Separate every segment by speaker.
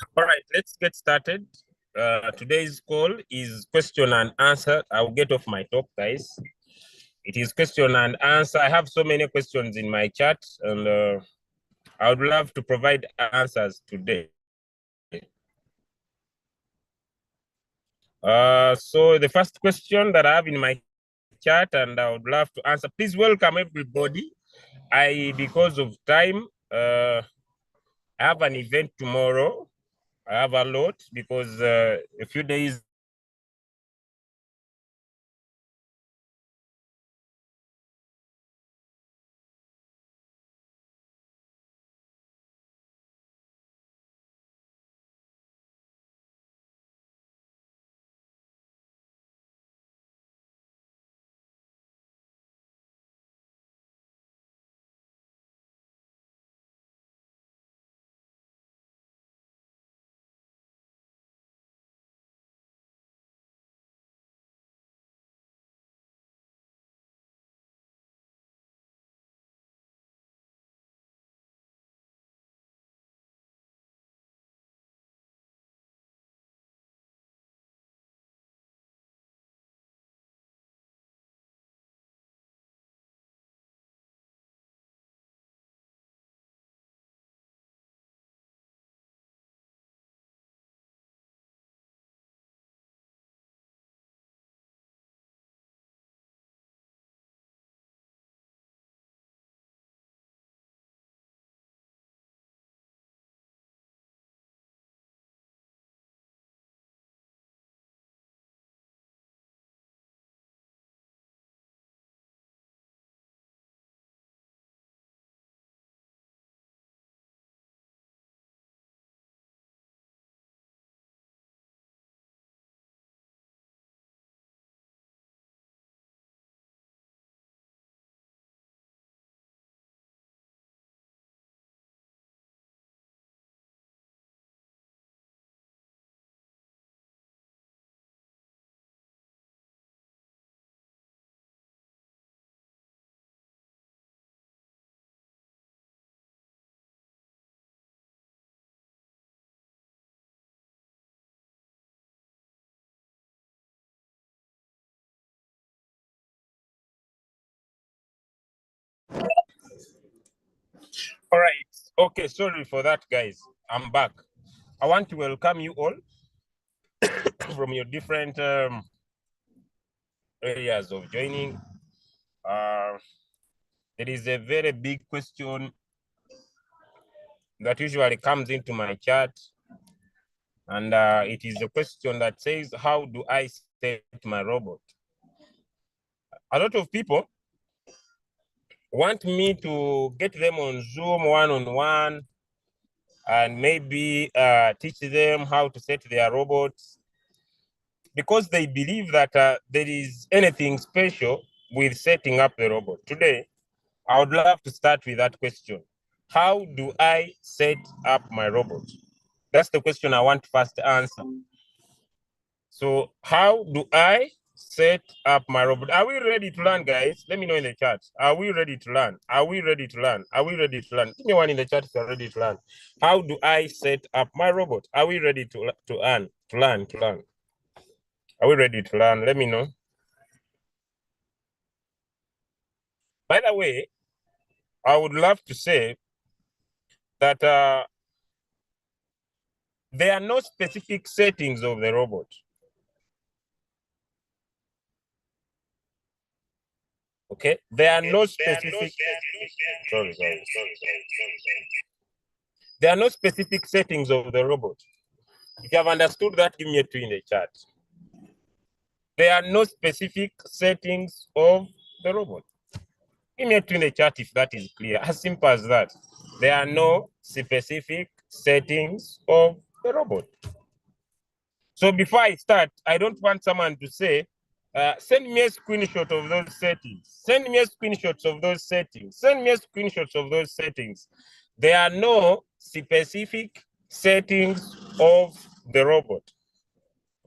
Speaker 1: All right, let's get started. Today's call is question and answer. I'll get off my top, guys. It is question and answer. I have so many questions in my chat, and I would love to provide answers today. So the first question that I have in my chat, and I would love to answer. Please welcome everybody. Because of time, I have an event tomorrow. I have a lot because a few days All right. Okay, sorry for that, guys. I'm back. I want to welcome you all from your different areas of joining. Uh, there is a very big question that usually comes into my chat, and it is a question that says, how do I set my robot? A lot of people want me to get them on Zoom one-on-one and maybe teach them how to set their robots, because they believe that there is anything special with setting up the robot. Today, I would love to start with that question. How do I set up my robot? That's the question I want to first answer. So how do I set up my robot? Are we ready to learn, guys? Let me know in the chat. Are we ready to learn? Are we ready to learn? Are we ready to learn? Give me one in the chat if you're ready to learn. How do I set up my robot? Are we ready to learn? Are we ready to learn? Let me know. By the way, I would love to say that there are no specific settings of the robot. Okay, there are no specific. Sorry. There are no specific settings of the robot. If you have understood that, give me a 2 in the chat. There are no specific settings of the robot. Give me a 2 in the chat if that is clear. As simple as that. There are no specific settings of the robot. So before I start, I don't want someone to say, send me a screenshot of those settings. Send me a screenshot of those settings. Send me a screenshot of those settings. There are no specific settings of the robot.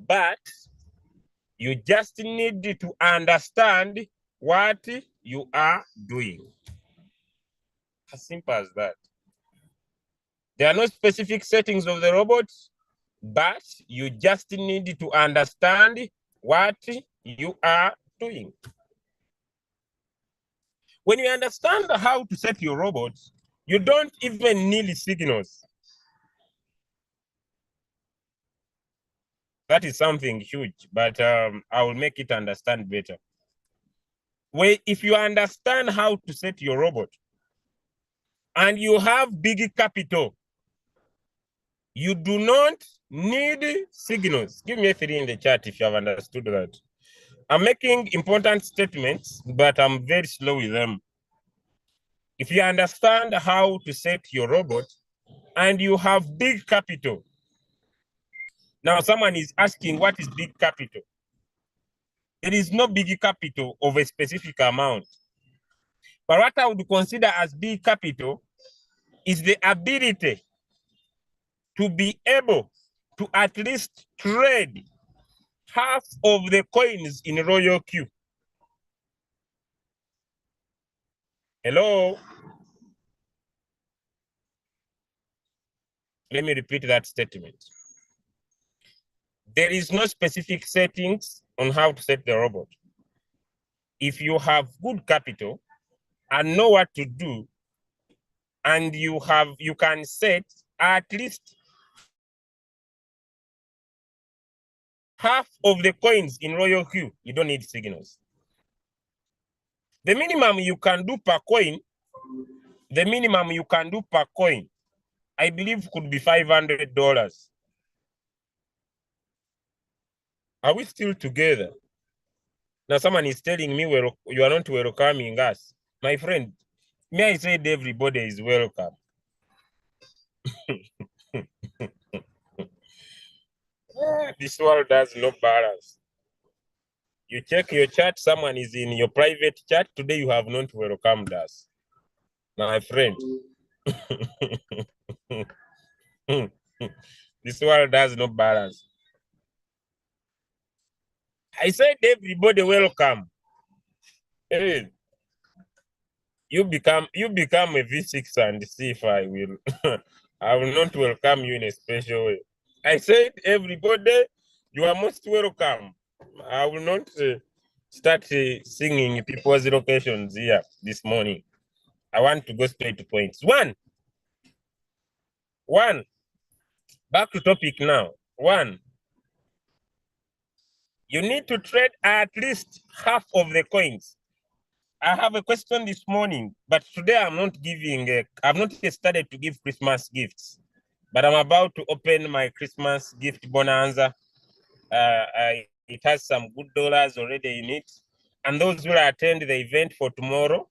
Speaker 1: But you just need to understand what you are doing. As simple as that. There are no specific settings of the robot, but you just need to understand what you are doing. When you understand how to set your robot, you don't even need signals. That is something huge, but I will make it understand better. If you understand how to set your robot and you have big capital, you do not need signals. Give me a 3 in the chat if you have understood that. I'm making important statements, but I'm very slow with them. If you understand how to set your robot and you have big capital, now someone is asking, what is big capital? There is no big capital of a specific amount. But what I would consider as big capital is the ability to be able to at least trade half of the coins in Royal Q. Hello? Let me repeat that statement. There is no specific settings on how to set the robot. If you have good capital and know what to do, and you can set at least half of the coins in Royal Q, you don't need signals. The minimum you can do per coin, I believe could be $500. Are we still together? Now someone is telling me, well, you are not welcoming us. My friend, may I said everybody is welcome. This world has no balance. You check your chat, someone is in your private chat. Today you have not welcomed us. My friend. This world has no balance. I said everybody welcome. Hey, you become a V6 and see if I will. I will not welcome you in a special way. I said everybody, you are most welcome. I will not start singing people's locations here this morning. I want to go straight to points. One. Back to topic now. One. You need to trade at least half of the coins. I have a question this morning, but today I'm not I've not started to give Christmas gifts, but I'm about to open my Christmas gift bonanza. It has some good dollars already in it. And those who attend the event for tomorrow,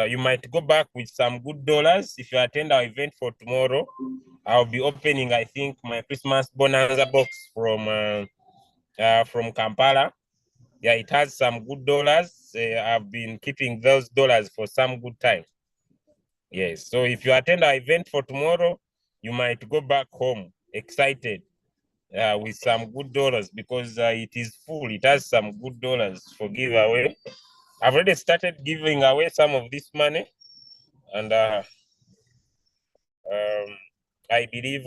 Speaker 1: you might go back with some good dollars. If you attend our event for tomorrow, I'll be opening, I think, my Christmas bonanza box from Kampala. Yeah, it has some good dollars. I've been keeping those dollars for some good time. Yes, so if you attend our event for tomorrow, you might go back home excited with some good dollars because it is full. It has some good dollars for giveaway. I've already started giving away some of this money, and I believe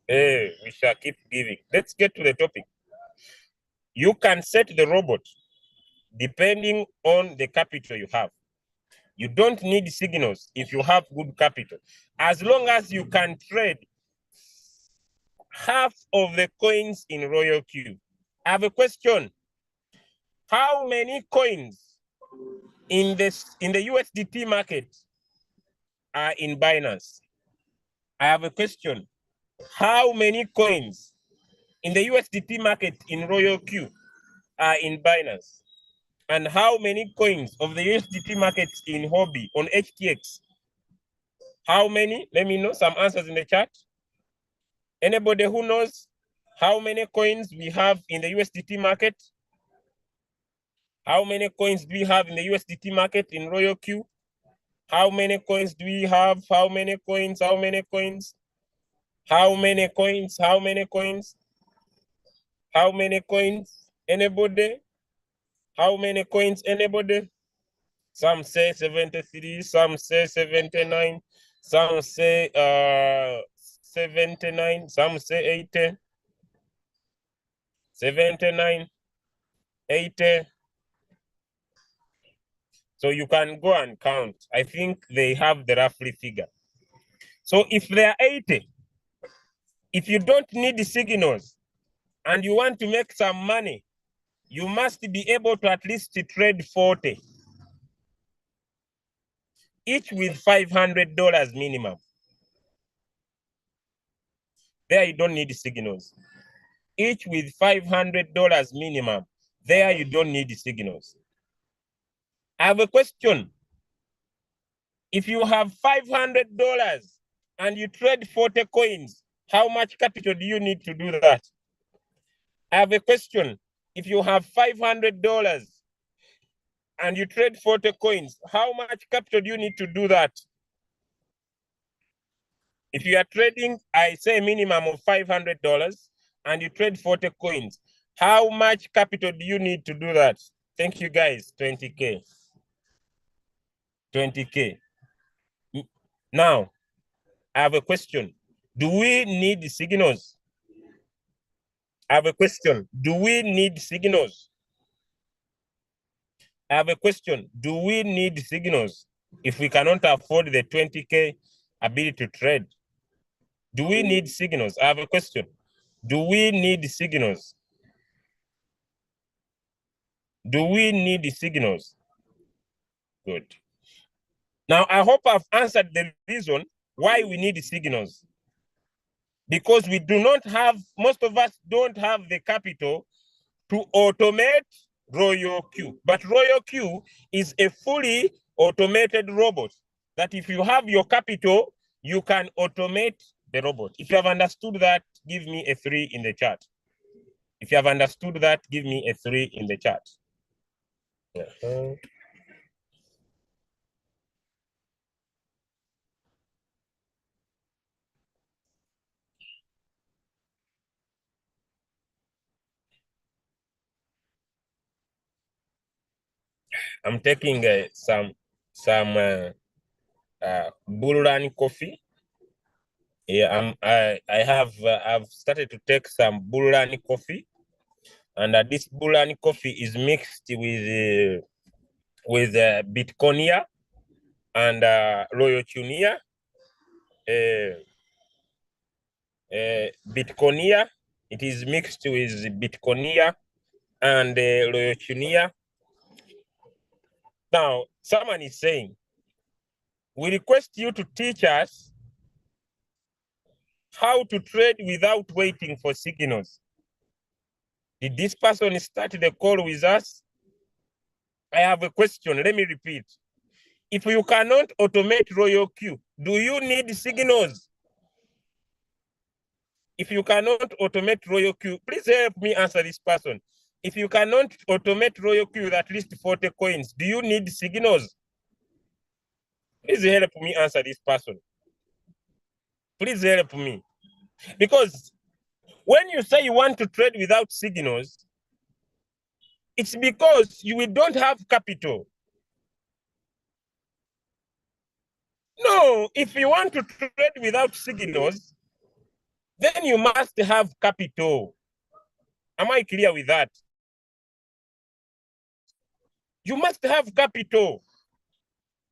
Speaker 1: we shall keep giving. Let's get to the topic. You can set the robot depending on the capital you have. You don't need signals if you have good capital. As long as you can trade half of the coins in Royal Q. I have a question. How many coins in the USDT market are in Binance? I have a question. How many coins in the USDT market in Royal Q are in Binance? And how many coins of the USDT market in Hobby on HTX? How many? Let me know some answers in the chat. Anybody who knows how many coins we have in the USDT market? How many coins do we have in the USDT market in Royal Q? How many coins do we have? How many coins? How many coins? How many coins? How many coins? How many coins? Anybody? How many coins? Anybody? Some say 73, some say 79, Some say 79, some say 80, 79, 80. So you can go and count. I think they have the roughly figure. So if they are 80, if you don't need the signals and you want to make some money, you must be able to at least trade 40, each with $500 minimum. There you don't need signals. Each with $500 minimum. There you don't need signals. I have a question. If you have $500 and you trade 40 coins, how much capital do you need to do that? I have a question. If you have $500 and you trade 40 coins, how much capital do you need to do that? If you are trading, I say minimum of $500 and you trade 40 coins, how much capital do you need to do that? Thank you guys, 20K. 20K. Now, I have a question. Do we need signals? I have a question. Do we need signals? I have a question. Do we need signals if we cannot afford the 20K ability to trade? Do we need signals? I have a question. Do we need signals? Do we need signals? Good. Now, I hope I've answered the reason why we need signals. Because we do not have, most of us don't have the capital to automate Royal Q. But Royal Q is a fully automated robot that if you have your capital, you can automate the robot. If you have understood that, give me a 3 in the chat. If you have understood that, give me a 3 in the chat. I'm taking some Bull Run coffee. Yeah, I've started to take some Bull Run coffee, and this Bull Run coffee is mixed with Bitconia and Royal Tunia. Bitconia, it is mixed with Bitconia and Royal Tunia. Now, someone is saying, we request you to teach us how to trade without waiting for signals. Did this person start the call with us? I have a question. Let me repeat. If you cannot automate Royal Q, do you need signals? If you cannot automate Royal Q, please help me answer this person. If you cannot automate Royal Q with at least 40 coins, do you need signals? Please help me answer this person. Please help me. Because when you say you want to trade without signals, it's because you don't have capital. No, if you want to trade without signals, then you must have capital. Am I clear with that? You must have capital.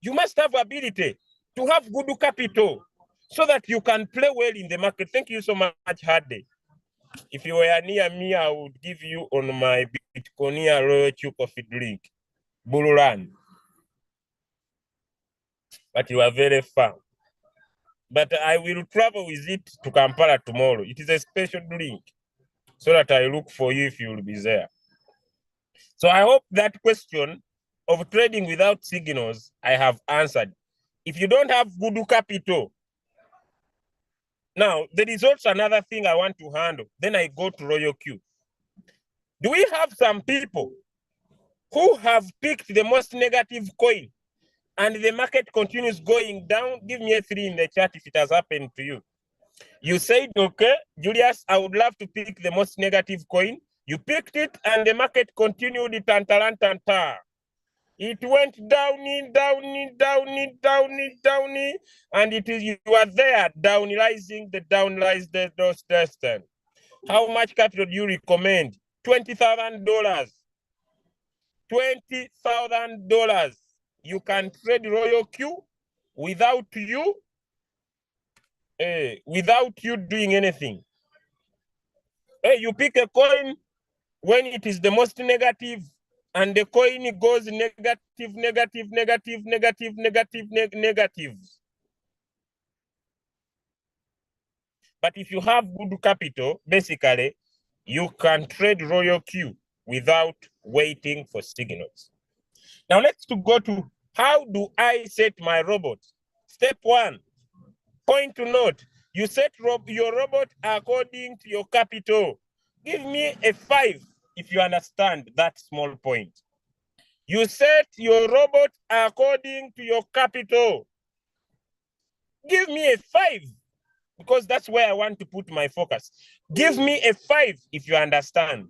Speaker 1: You must have ability to have good capital so that you can play well in the market. Thank you so much, Hardy. If you were near me, I would give you on my Bitconia Royal Q coffee drink, Bull Run. But you are very far. But I will travel with it to Kampala tomorrow. It is a special drink so that I look for you if you will be there. So I hope that question of trading without signals, I have answered. If you don't have good capital, now there is also another thing I want to handle. Then I go to Royal Q. Do we have some people who have picked the most negative coin and the market continues going down? Give me a 3 in the chat if it has happened to you. You said, okay, Julius, I would love to pick the most negative coin. You picked it and the market continued tantanta. It went down, and it is you are there downrising the downrise the those destined. How much capital do you recommend? $20,000. $20,000. You can trade Royal Q without you doing anything. Hey, you pick a coin when it is the most negative, and the coin goes negative. But if you have good capital, basically, you can trade Royal Q without waiting for signals. Now let's go to how do I set my robot? Step one, point to note. You set your robot according to your capital. Give me a 5 if you understand that small point. You set your robot according to your capital. Give me a 5 because that's where I want to put my focus. Give me a 5 if you understand.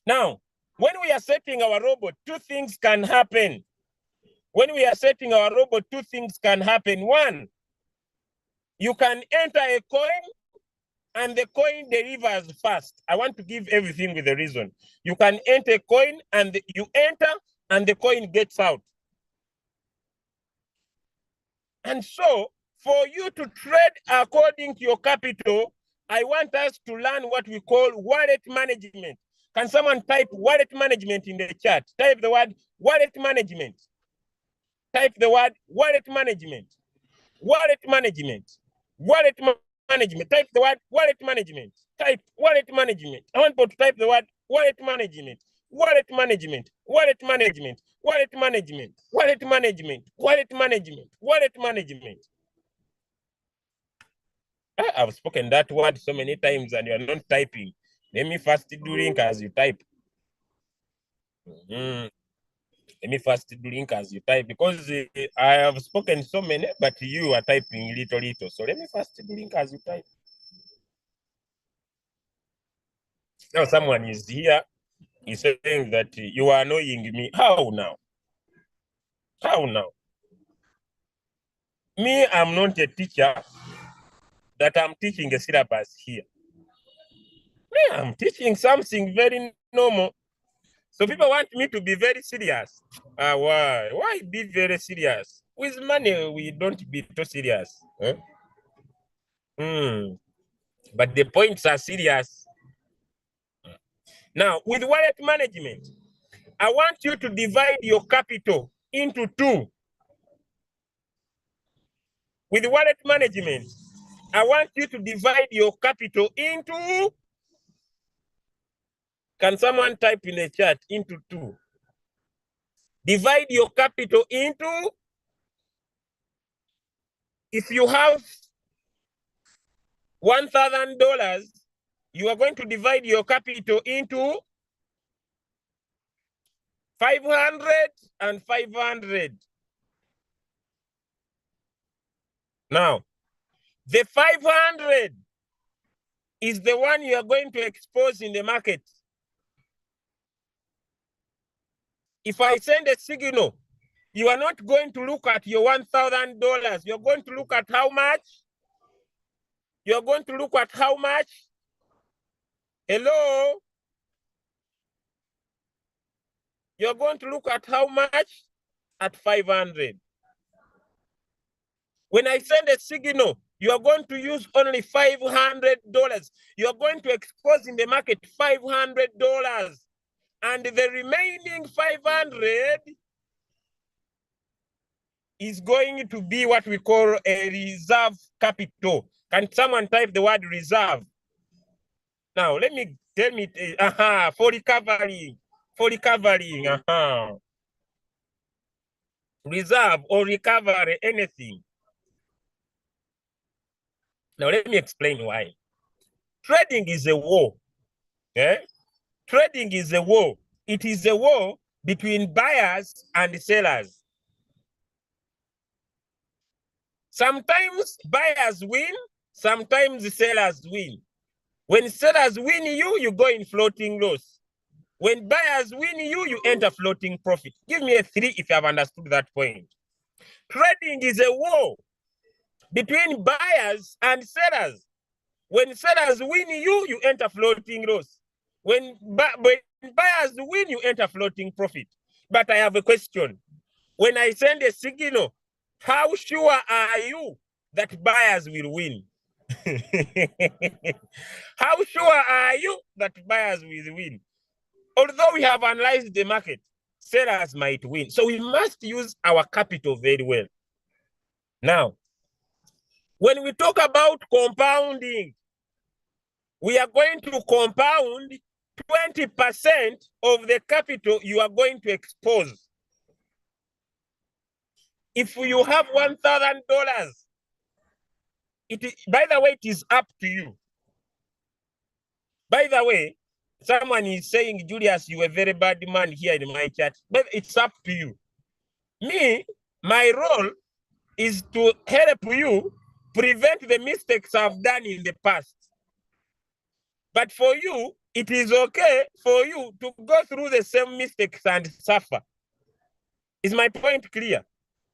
Speaker 1: Now, when we are setting our robot, two things can happen. When we are setting our robot, two things can happen. One, you can enter a coin and the coin delivers fast. I want to give everything with a reason. You can enter a coin and you enter and the coin gets out. And so for you to trade according to your capital, I want us to learn what we call wallet management. Can someone type wallet management in the chat? Type the word wallet management. Type the word wallet management. Wallet management. Wallet management. Type the word wallet management. Type wallet management. I want people to type the word wallet management. Wallet management. Wallet management. Wallet management. Wallet management. Wallet management. Wallet management. I've spoken that word so many times and you're not typing. Let me first do link as you type. Let me first do link as you type because I have spoken so many, but you are typing little. So let me first do link as you type. Now someone is here. He's saying that you are annoying me. How now? How now? Me, I'm not a teacher that I'm teaching a syllabus here. Me, I'm teaching something very normal. So people want me to be very serious. Why? Why be very serious? With money, we don't be too serious. Huh? But the points are serious. Now, with wallet management, I want you to divide your capital into 2. With wallet management, I want you to divide your capital into, can someone type in the chat, into 2? Divide your capital into, if you have $1,000, you are going to divide your capital into 500 and 500. Now, the 500 is the one you are going to expose in the market. If I send a signal, you are not going to look at your $1,000. You're going to look at how much? You're going to look at how much? Hello? You're going to look at how much? At 500. When I send a signal, you are going to use only $500. You're going to expose in the market $500. And the remaining 500 is going to be what we call a reserve capital. Can someone type the word reserve? Now, tell me, for recovering, reserve or recovery, anything. Now, let me explain why. Trading is a war. Trading is a war. It is a war between buyers and sellers. Sometimes buyers win, sometimes sellers win. When sellers win you, you go in floating loss. When buyers win you, you enter floating profit. Give me a 3 if you have understood that point. Trading is a war between buyers and sellers. When sellers win you, you enter floating loss. When buyers win, you enter floating profit. But I have a question. When I send a signal, how sure are you that buyers will win? How sure are you that buyers will win? Although we have analyzed the market, sellers might win. So we must use our capital very well. Now, when we talk about compounding, we are going to compound 20% of the capital you are going to expose. If you have $1,000, by the way, it is up to you. By the way, someone is saying, Julius, you are a very bad man here in my chat, but it's up to you. Me, my role is to help you prevent the mistakes I've done in the past. But for you, it is okay for you to go through the same mistakes and suffer. Is my point clear?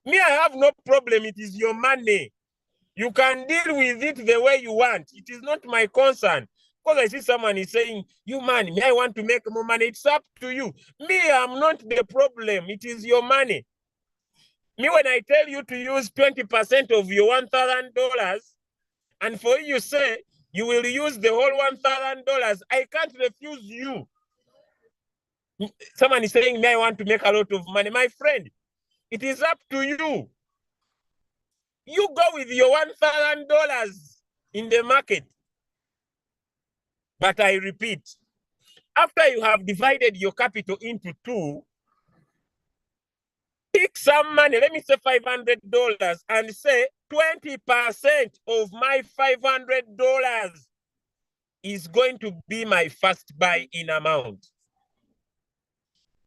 Speaker 1: Me, I have no problem. It is your money. You can deal with it the way you want. It is not my concern. Because I see someone is saying, you man, me, I want to make more money. It's up to you. Me, I'm not the problem. It is your money. Me, when I tell you to use 20% of your $1,000, and for you say you will use the whole $1,000, I can't refuse you. Someone is saying, me, I want to make a lot of money. My friend, it is up to you. You go with your $1,000 in the market. But I repeat, after you have divided your capital into 2, pick some money, let me say $500, and say 20% of my $500 is going to be my first buy in amount.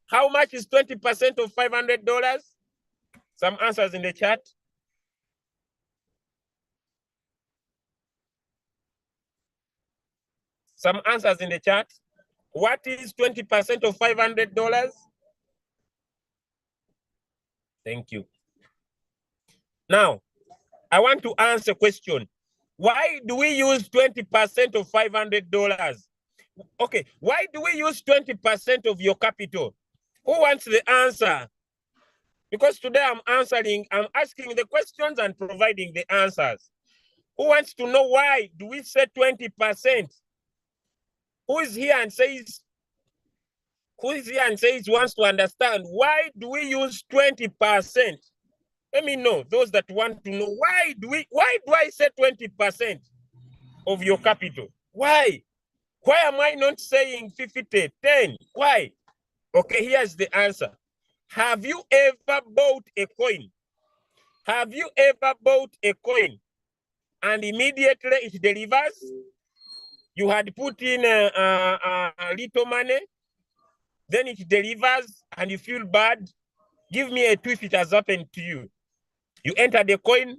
Speaker 1: How much is 20% of $500? Some answers in the chat. Some answers in the chat. What is 20% of $500? Thank you. Now, I want to answer a question. Why do we use 20% of $500? Okay, why do we use 20% of your capital? Who wants the answer? Because today I'm asking the questions and providing the answers. Who wants to know why do we say 20%? Who is here and says wants to understand why do we use 20%? Let me know, those that want to know why do I say 20% of your capital? Why? Why am I not saying 50, 10? Why? Okay, here's the answer. Have you ever bought a coin? Have you ever bought a coin and immediately it delivers? You had put in a little money, then it delivers and you feel bad. Give me a twist, it has happened to you. You enter the coin,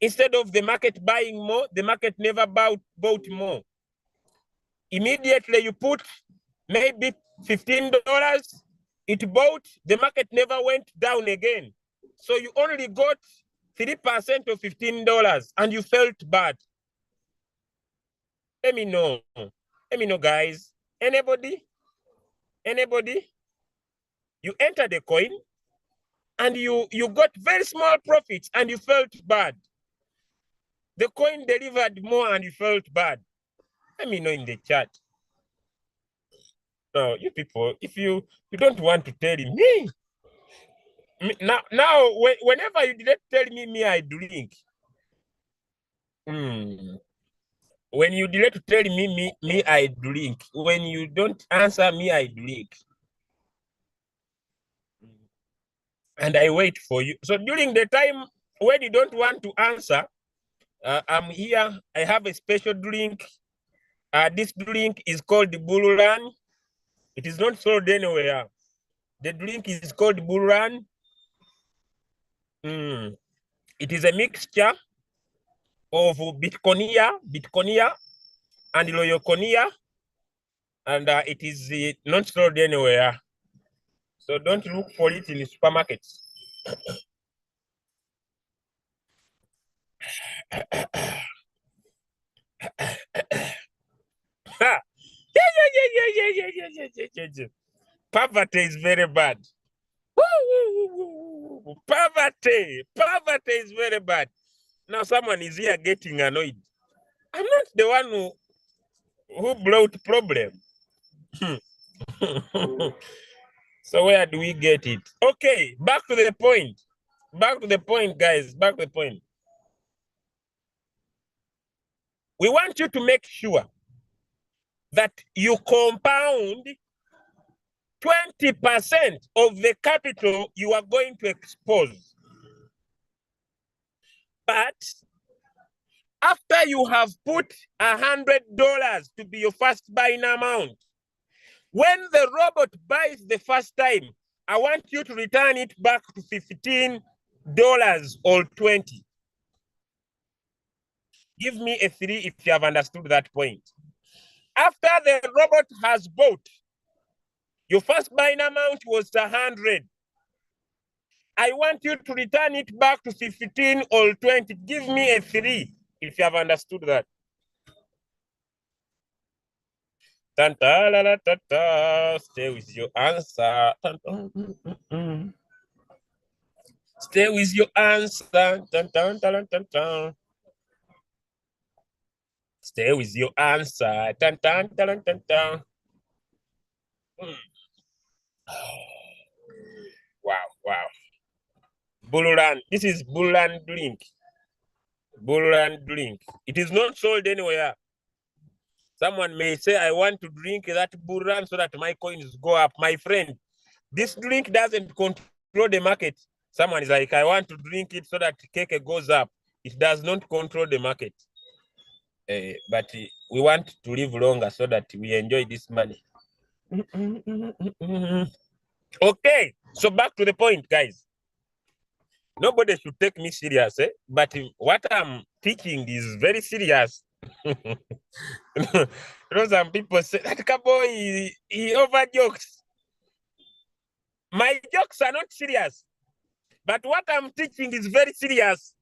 Speaker 1: instead of the market buying more, the market never bought more. Immediately you put maybe $15, it bought, the market never went down again. So you only got 3% of $15 and you felt bad. Let me know. Let me know, guys. Anybody? Anybody? You enter the coin and you got very small profits and you felt bad. The coin delivered more and you felt bad. Let me know in the chat. No, you people, if you don't want to tell me, now whenever you didn't tell me I drink. When you delay to tell me I drink. When you don't answer me, I drink. And I wait for you. So during the time when you don't want to answer, I'm here. I have a special drink. This drink is called the Bull Run. It is not sold anywhere. The drink is called Bull Run. It is a mixture of Bitconia and Loyoconia. and it is not sold anywhere. So don't look for it in the supermarkets. Yeah. Poverty is very bad. Poverty is very bad. Now someone is here getting annoyed. I'm not the one who brought problem. So where do we get it? Okay, back to the point. Back to the point, guys. Back to the point. We want you to make sure that you compound 20% of the capital you are going to expose. But after you have put $100 to be your first buying amount, when the robot buys the first time, I want you to return it back to $15 or $20. Give me a 3 if you have understood that point. After the robot has bought, your first buying amount was 100. I want you to return it back to 15 or 20. Give me a 3 if you have understood that. Stay with your answer. Stay with your answer. Stay with your answer. Wow. Bullrun. This is Bullrun drink. Bullrun drink. It is not sold anywhere. Someone may say, I want to drink that Bullrun so that my coins go up. My friend, this drink doesn't control the market. Someone is like, I want to drink it so that cake goes up. It does not control the market. But we want to live longer so that we enjoy this money. Okay, so back to the point, guys. Nobody should take me serious, but what I'm teaching is very serious. Some people say that Kaboy, he over jokes. My jokes are not serious, but what I'm teaching is very serious.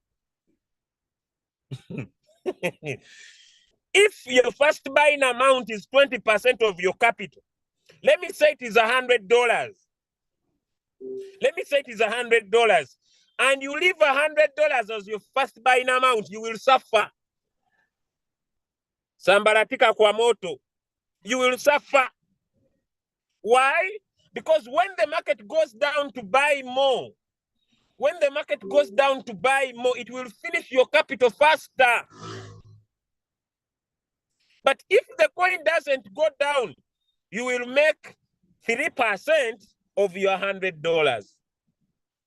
Speaker 1: If your first buying amount is 20% of your capital, let me say it is $100. Let me say it is $100. And you leave $100 as your first buying amount, you will suffer. Sambaratika kwa moto. You will suffer. Why? Because when the market goes down to buy more, it will finish your capital faster. But if the coin doesn't go down, you will make 3% of your $100,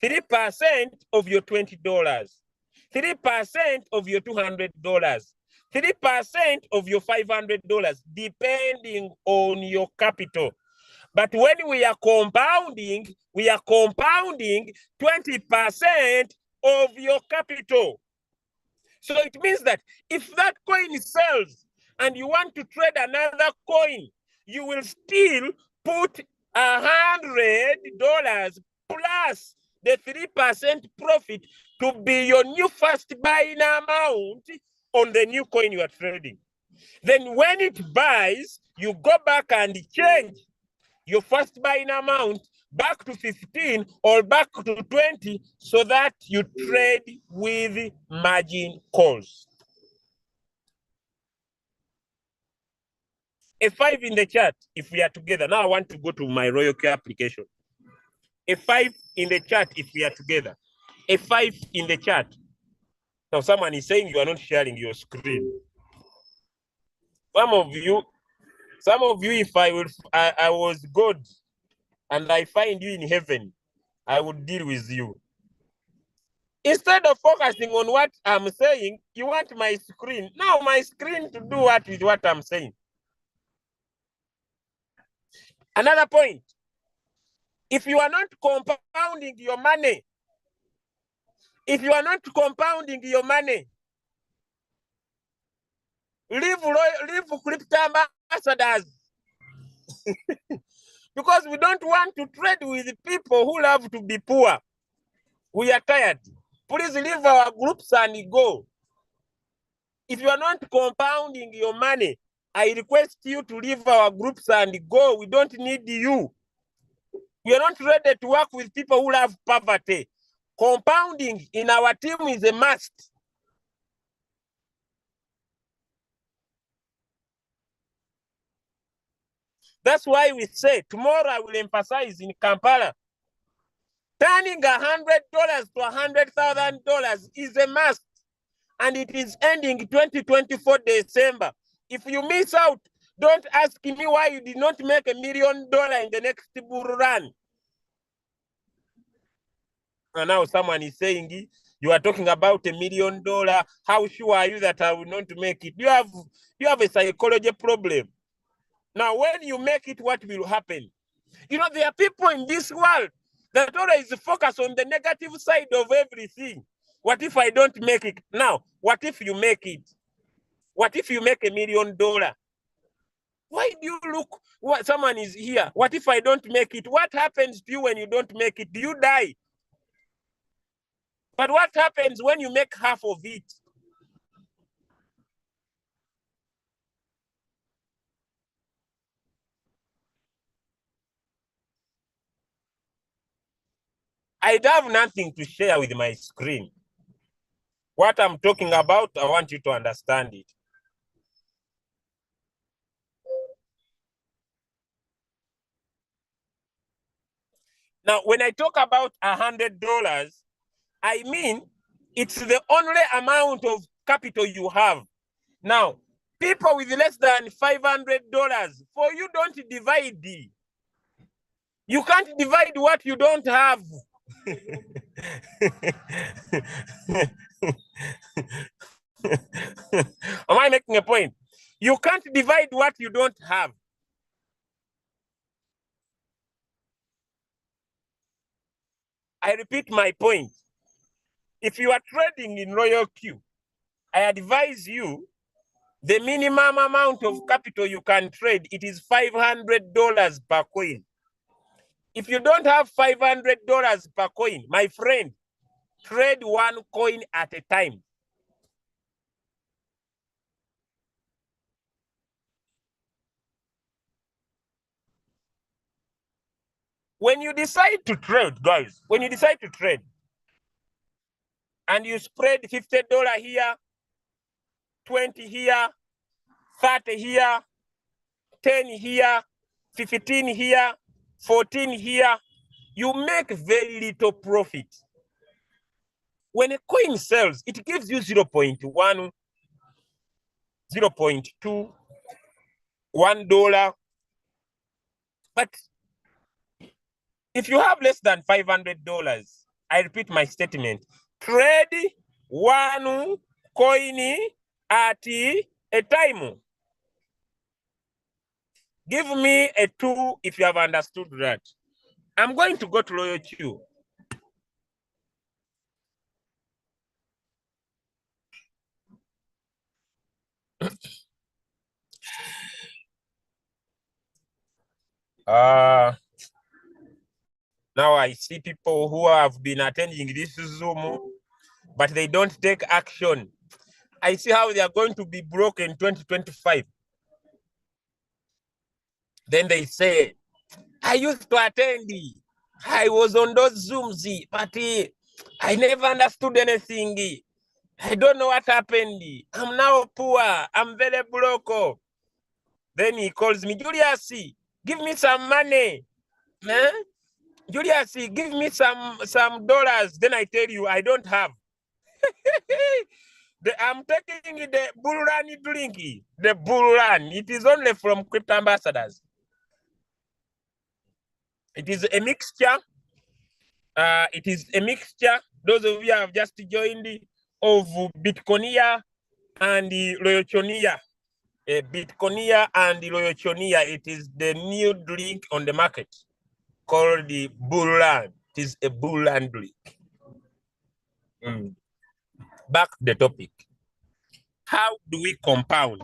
Speaker 1: 3% of your $20, 3% of your $200, 3% of your $500, depending on your capital. But when we are compounding 20% of your capital. So it means that if that coin sells and you want to trade another coin, you will still put $100 plus the 3% profit to be your new first buying amount on the new coin you are trading. Then when it buys, you go back and change your first buying amount back to 15 or back to 20 so that you trade with margin calls. A 5 in the chat if we are together. Now I want to go to my RoyalK application. A 5 in the chat if we are together. A 5 in the chat. Now someone is saying you are not sharing your screen. Some of you, if I was God and I find you in heaven, I would deal with you. Instead of focusing on what I'm saying, you want my screen. Now my screen to do what with what I'm saying. Another point. If you are not compounding your money, leave crypto ambassadors. Because we don't want to trade with people who love to be poor. We are tired. Please leave our groups and go. If you are not compounding your money, I request you to leave our groups and go. We don't need you. We are not ready to work with people who love poverty. Compounding in our team is a must. That's why we say tomorrow I will emphasize in Kampala. Turning $100 to $100,000 is a must. And it is ending 2024 December. If you miss out, don't ask me why you did not make $1 million in the next bull run. And now someone is saying, you are talking about $1 million. How sure are you that I will not make it? You have a psychology problem. Now, when you make it, what will happen? You know, there are people in this world that always focus on the negative side of everything. What if I don't make it? Now, what if you make it? What if you make $1 million? Why do you look, what someone is here? What if I don't make it? What happens to you when you don't make it? Do you die? But what happens when you make half of it? I have nothing to share with my screen. What I'm talking about, I want you to understand it. Now, when I talk about $100, I mean, it's the only amount of capital you have. Now, people with less than $500, for you don't divide. You can't divide what you don't have. Am I making a point? You can't divide what you don't have. I repeat my point. If you are trading in Royal Q, I advise you the minimum amount of capital you can trade, it is $500 per coin. If you don't have $500 per coin, my friend, trade one coin at a time. When you decide to trade, guys, when you decide to trade, and you spread $50 here, 20 here, 30 here, 10 here, 15 here, 14 here, you make very little profit. When a coin sells, it gives you 0.1, 0.2, $1. But if you have less than $500, I repeat my statement, trade one coin at a time. Give me a 2 if you have understood that. I'm going to go to Royal Q. Now I see people who have been attending this Zoom, but they don't take action. I see how they are going to be broke in 2025. Then they say, I used to attend. I was on those Zooms, but I never understood anything. I don't know what happened. I'm now poor. I'm very broke. Then he calls me, Julius, give me some money. Huh? Julius, give me some dollars. Then I tell you, I don't have. I'm taking the Bull Run drink. The Bull Run. It is only from Crypto Ambassadors. It is a mixture. It is a mixture. Those of you have just joined of Bitconia and the Loyochonia. Bitconia and the Loyochonia. It is the new drink on the market called the Bull Run. It is a Bull Run drink. Back to the topic. How do we compound?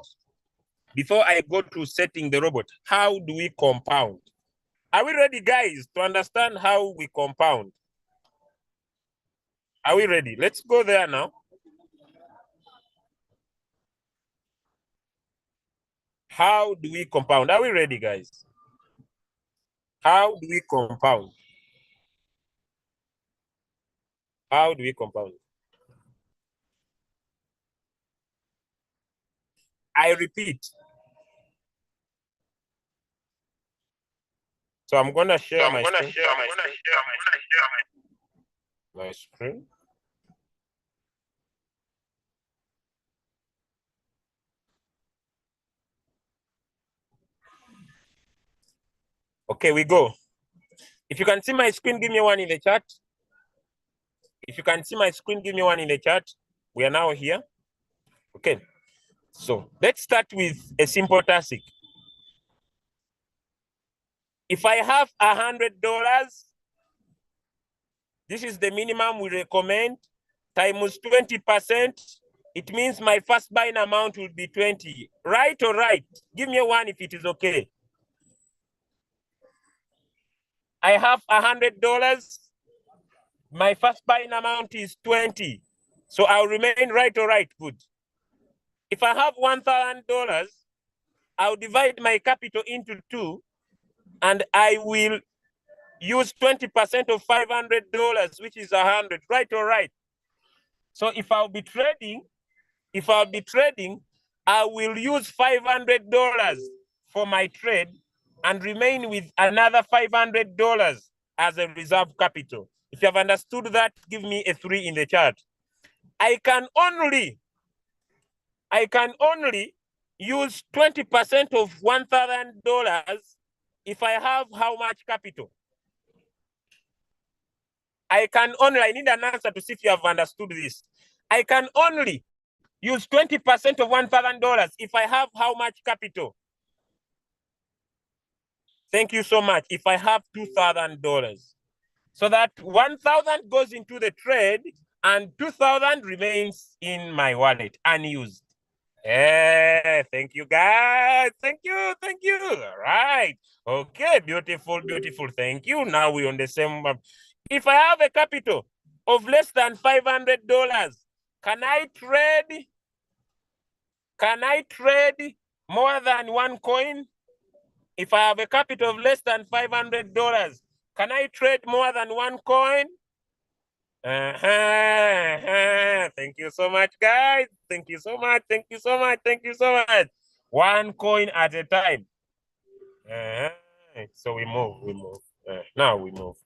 Speaker 1: before I go to setting the robot, how do we compound? Are we ready, guys, to understand how we compound? Are we ready? Let's go there now. How do we compound? Are we ready, guys? How do we compound? How do we compound? I repeat. So I'm gonna share my screen. Okay, we go. If you can see my screen, give me one in the chat. If you can see my screen, give me one in the chat. We are now here. Okay. So let's start with a simple task. If I have $100, this is the minimum we recommend, times 20%, it means my first buying amount will be 20. Right or right? Give me one if it is okay. I have $100. My first buying amount is 20. So I'll remain right or right? Good. If I have $1,000, I'll divide my capital into 2, and I will use 20% of $500, which is 100, right or right? So if I'll be trading, I will use $500 for my trade and remain with another $500 as a reserve capital. If you have understood that, give me a 3 in the chat. I can only use 20% of $1,000 if I have how much capital? I need an answer to see if you have understood this. I can only use 20% of $1,000 if I have how much capital? Thank you so much. If I have $2,000. So that 1,000 goes into the trade and 2,000 remains in my wallet unused. Yeah, thank you, guys. Thank you. All right. Okay, beautiful. Thank you. Now we're on the same. If I have a capital of less than $500, can I trade more than one coin? If I have a capital of less than $500, can I trade more than one coin? Thank you so much, guys. Thank you so much. One coin at a time. So we move. Now we move.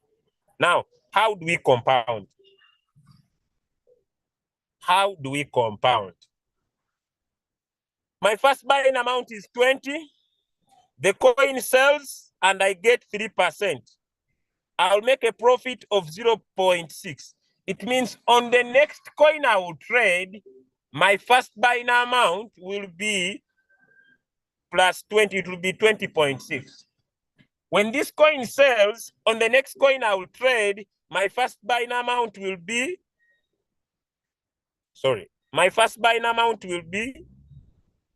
Speaker 1: Now, how do we compound? My first buying amount is 20. The coin sells and I get 3%. I'll make a profit of 0.6. It means on the next coin I will trade, my first buying amount will be plus 20, it will be 20.6. When this coin sells, on the next coin I will trade, my first buying amount will be,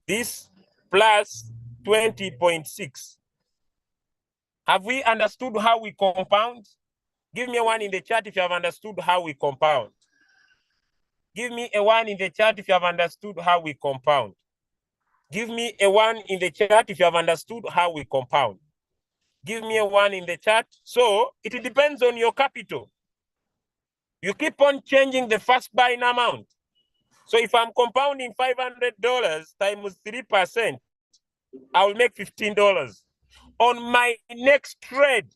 Speaker 1: this plus 20.6. Have we understood how we compound? Give me a 1 in the chat if you have understood how we compound. Give me a 1 in the chat if you have understood how we compound. Give me a 1 in the chat if you have understood how we compound. Give me a 1 in the chat. So it depends on your capital. You keep on changing the first buying amount. So if I'm compounding $500 times 3%, I will make $15. On my next trade,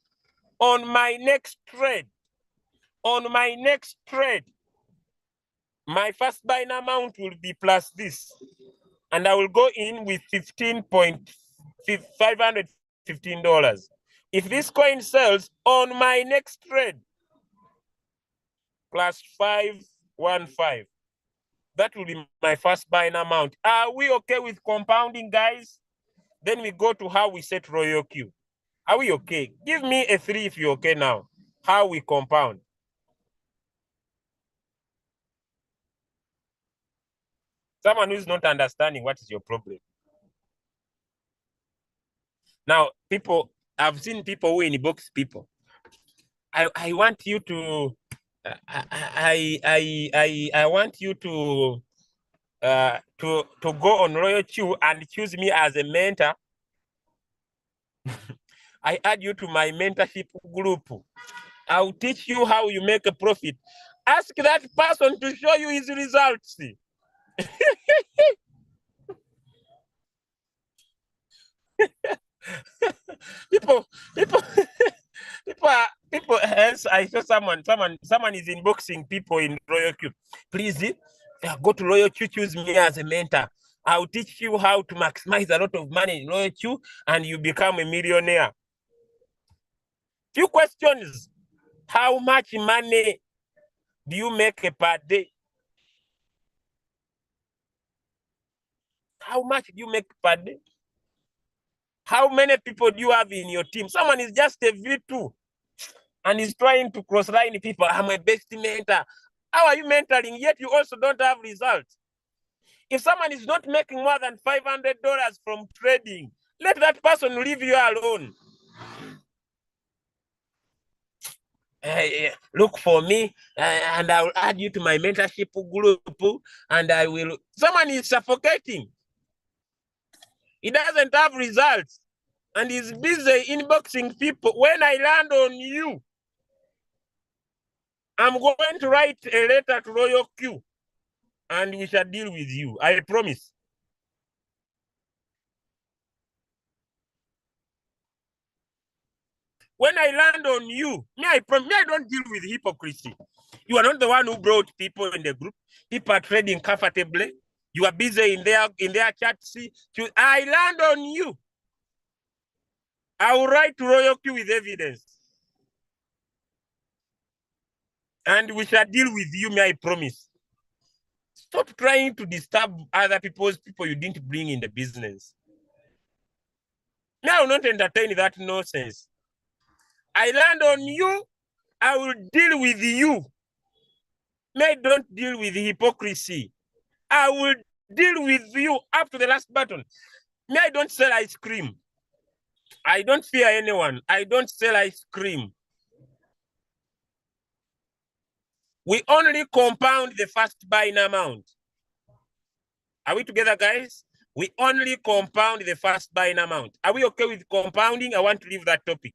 Speaker 1: my first buying amount will be plus this. And I will go in with $515. If this coin sells on my next trade, plus 515. That will be my first buying amount. Are we okay with compounding, guys? Then we go to how we set Royal Q. Are we okay? Give me a 3 if you're okay now. How we compound. Someone who's not understanding, what is your problem? Now, people, I've seen people who inbox people. I want you to, I want you to go on Royal Chew and choose me as a mentor. I add you to my mentorship group. I'll teach you how you make a profit. Ask that person to show you his results. people, people, people. Else, I saw someone is inboxing people in Royal Q. Please, go to Royal Q. Choose me as a mentor. I'll teach you how to maximize a lot of money in Royal Q, and you become a millionaire. Few questions. How much money do you make per day? How much do you make per day? How many people do you have in your team? Someone is just a V2 and is trying to cross-line people. I'm a best mentor. How are you mentoring, yet you also don't have results? If someone is not making more than $500 from trading, let that person leave you alone. Look for me, and I will add you to my mentorship group, and I will. Someone is suffocating. He doesn't have results, and he's busy inboxing people. When I land on you, I'm going to write a letter to Royal Q, and we shall deal with you. I promise. When I land on you, I don't deal with hypocrisy. You are not the one who brought people in the group. People are trading comfortably. You are busy in their chat. I land on you. I will write to Royal Q with evidence. And we shall deal with you, I promise. Stop trying to disturb other people you didn't bring in the business. I will not entertain that nonsense. I land on you, I will deal with you. I don't deal with hypocrisy. I will deal with you up to the last button. I don't sell ice cream. I don't fear anyone. I don't sell ice cream. We only compound the first buying amount. Are we together, guys? We only compound the first buying amount. Are we okay with compounding? I want to leave that topic.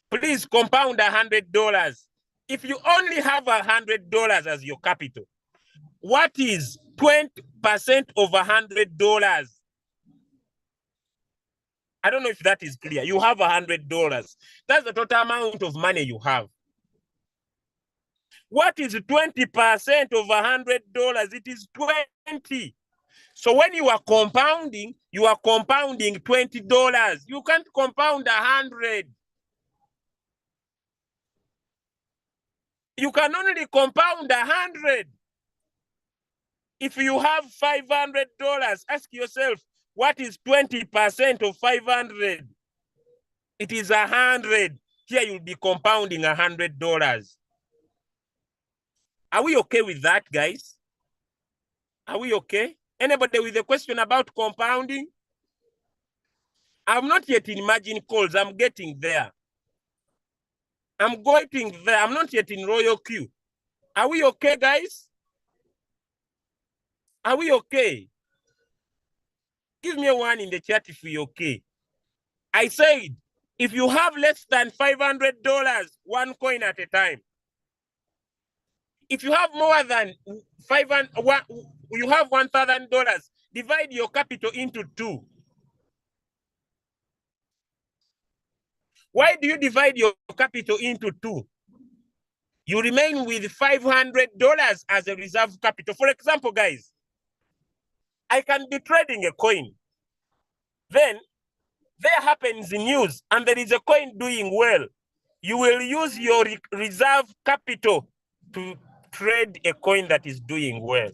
Speaker 1: Please compound $100. If you only have $100 as your capital, what is 20% of $100? I don't know if that is clear. You have $100. That's the total amount of money you have. What is 20% of $100? It is 20. So when you are compounding $20. You can't compound 100. You can only compound 100. If you have $500, ask yourself, what is 20% of 500? It is 100. Here you'll be compounding $100. Are we okay with that, guys? Are we okay? Anybody with a question about compounding? I'm not yet in margin calls. I'm getting there. I'm getting there. I'm not yet in Royal Q. Are we okay, guys? Are we okay? Give me a one in the chat if we're okay. I said, if you have less than $500, one coin at a time. If you have more than you have $1,000, divide your capital into 2. Why do you divide your capital into 2? You remain with $500 as a reserve capital. For example, guys, I can be trading a coin. Then there happens news and there is a coin doing well. You will use your reserve capital to trade a coin that is doing well.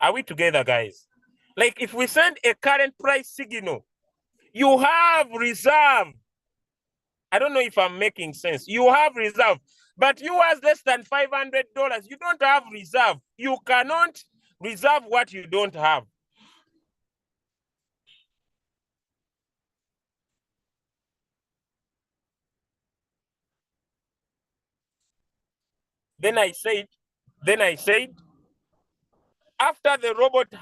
Speaker 1: Are we together, guys? Like if we send a current price signal, you have reserve. I don't know if I'm making sense. You have reserve, but you has less than $500. You don't have reserve. You cannot reserve what you don't have. Then I said, after the robot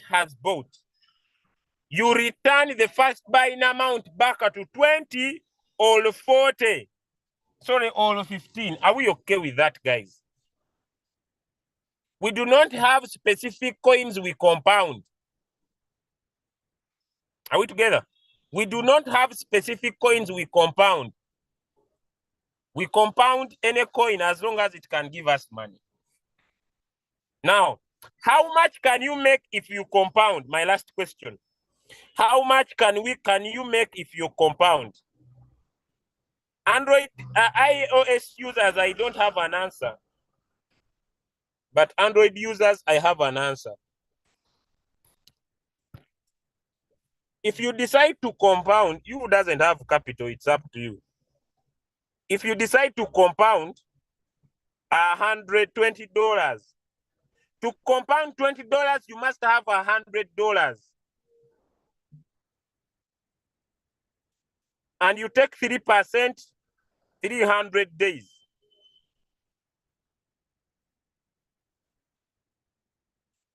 Speaker 1: has bought, you return the first buying amount back to 20 or 40. Sorry, or 15. Are we okay with that, guys? We do not have specific coins we compound. Are we together? We do not have specific coins we compound. We compound any coin as long as it can give us money. Now, how much can you make if you compound? My last question. How much can you make if you compound? Android, iOS users, I don't have an answer. But Android users, I have an answer. If you decide to compound, you doesn't have capital, it's up to you. If you decide to compound $120, to compound $20, you must have $100. And you take 3%, 300 days.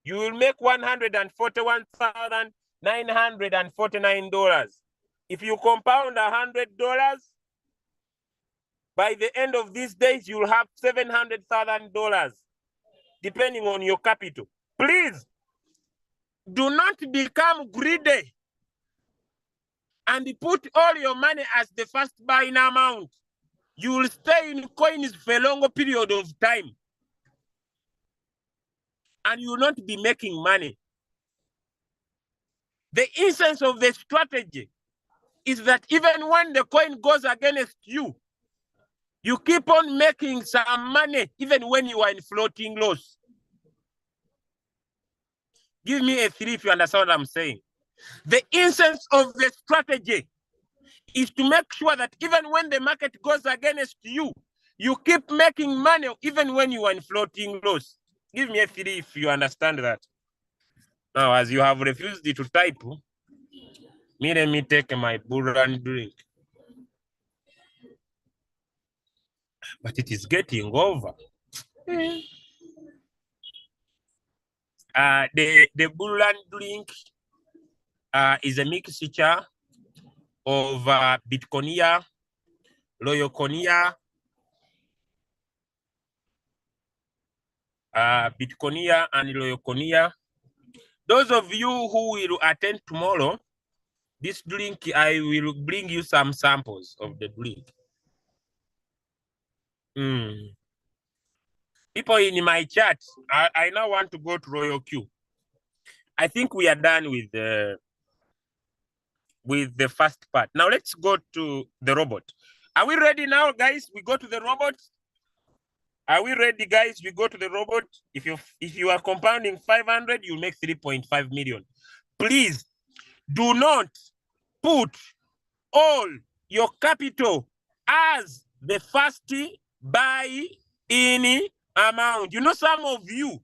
Speaker 1: You will make $141,949. If you compound $100, by the end of these days, you'll have $700,000, depending on your capital. Please, do not become greedy and put all your money as the first buying amount. You will stay in coins for a longer period of time. And you will not be making money. The essence of the strategy is that even when the coin goes against you, you keep on making some money even when you are in floating loss. Give me a 3 if you understand what I'm saying. The essence of the strategy is to make sure that even when the market goes against you, you keep making money even when you are in floating loss. Give me a 3 if you understand that. Now, as you have refused to type, let me take my bull run drink. But it is getting over. The bull run drink is a mixture of Bitconia, Loyoconia, Bitconia and Loyoconia. Those of you who will attend tomorrow, this drink, I will bring you some samples of the drink. People in my chat, I now want to go to Royal Q. I think we are done with the first part. Now let's go to the robot. Are we ready now, guys? We go to the robot. Are we ready, guys? We go to the robot. If you are compounding 500, you'll make 3.5 million. Please do not put all your capital as the first buy-in amount. You know, some of you,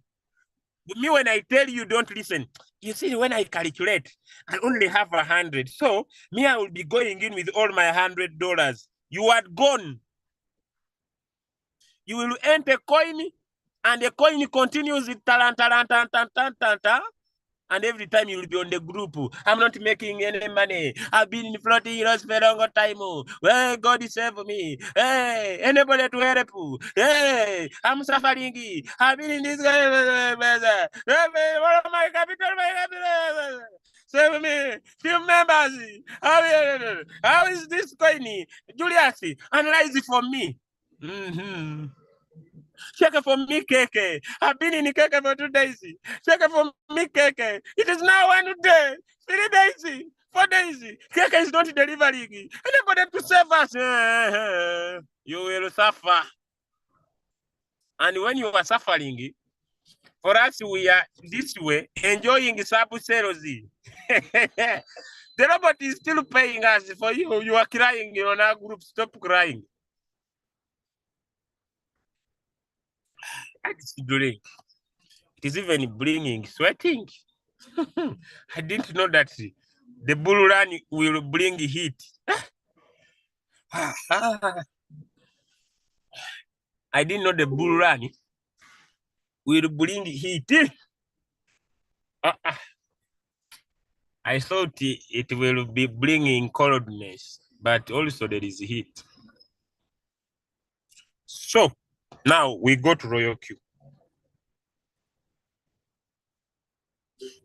Speaker 1: me, when I tell you, don't listen. You see, when I calculate, I only have 100. So me, I will be going in with all my $100. You are gone. You will enter a coin, and the coin continues with and every time you will be on the group. I'm not making any money. I've been in floating euros for a long time. Well, God is save me. Hey, anybody to help? Hey, I'm suffering. I've been in this guy. What am my capital? Save me. Few members. How is this coin? Julius, analyze it for me. Check it for me, Keke. I've been in Keke for 2 days. Check it for me, Keke. It is now 1 day, 3 days, 4 days. Keke is not delivering. Anybody to save us? You will suffer. And when you are suffering, for us, we are this way, enjoying sub-sales. The robot is still paying us. For you, you are crying on our group. Stop crying. It is even bringing sweating. I didn't know that the bull run will bring heat. I didn't know the bull run will bring heat. I thought it will be bringing coldness, but also there is heat. So now we go to Royal Q.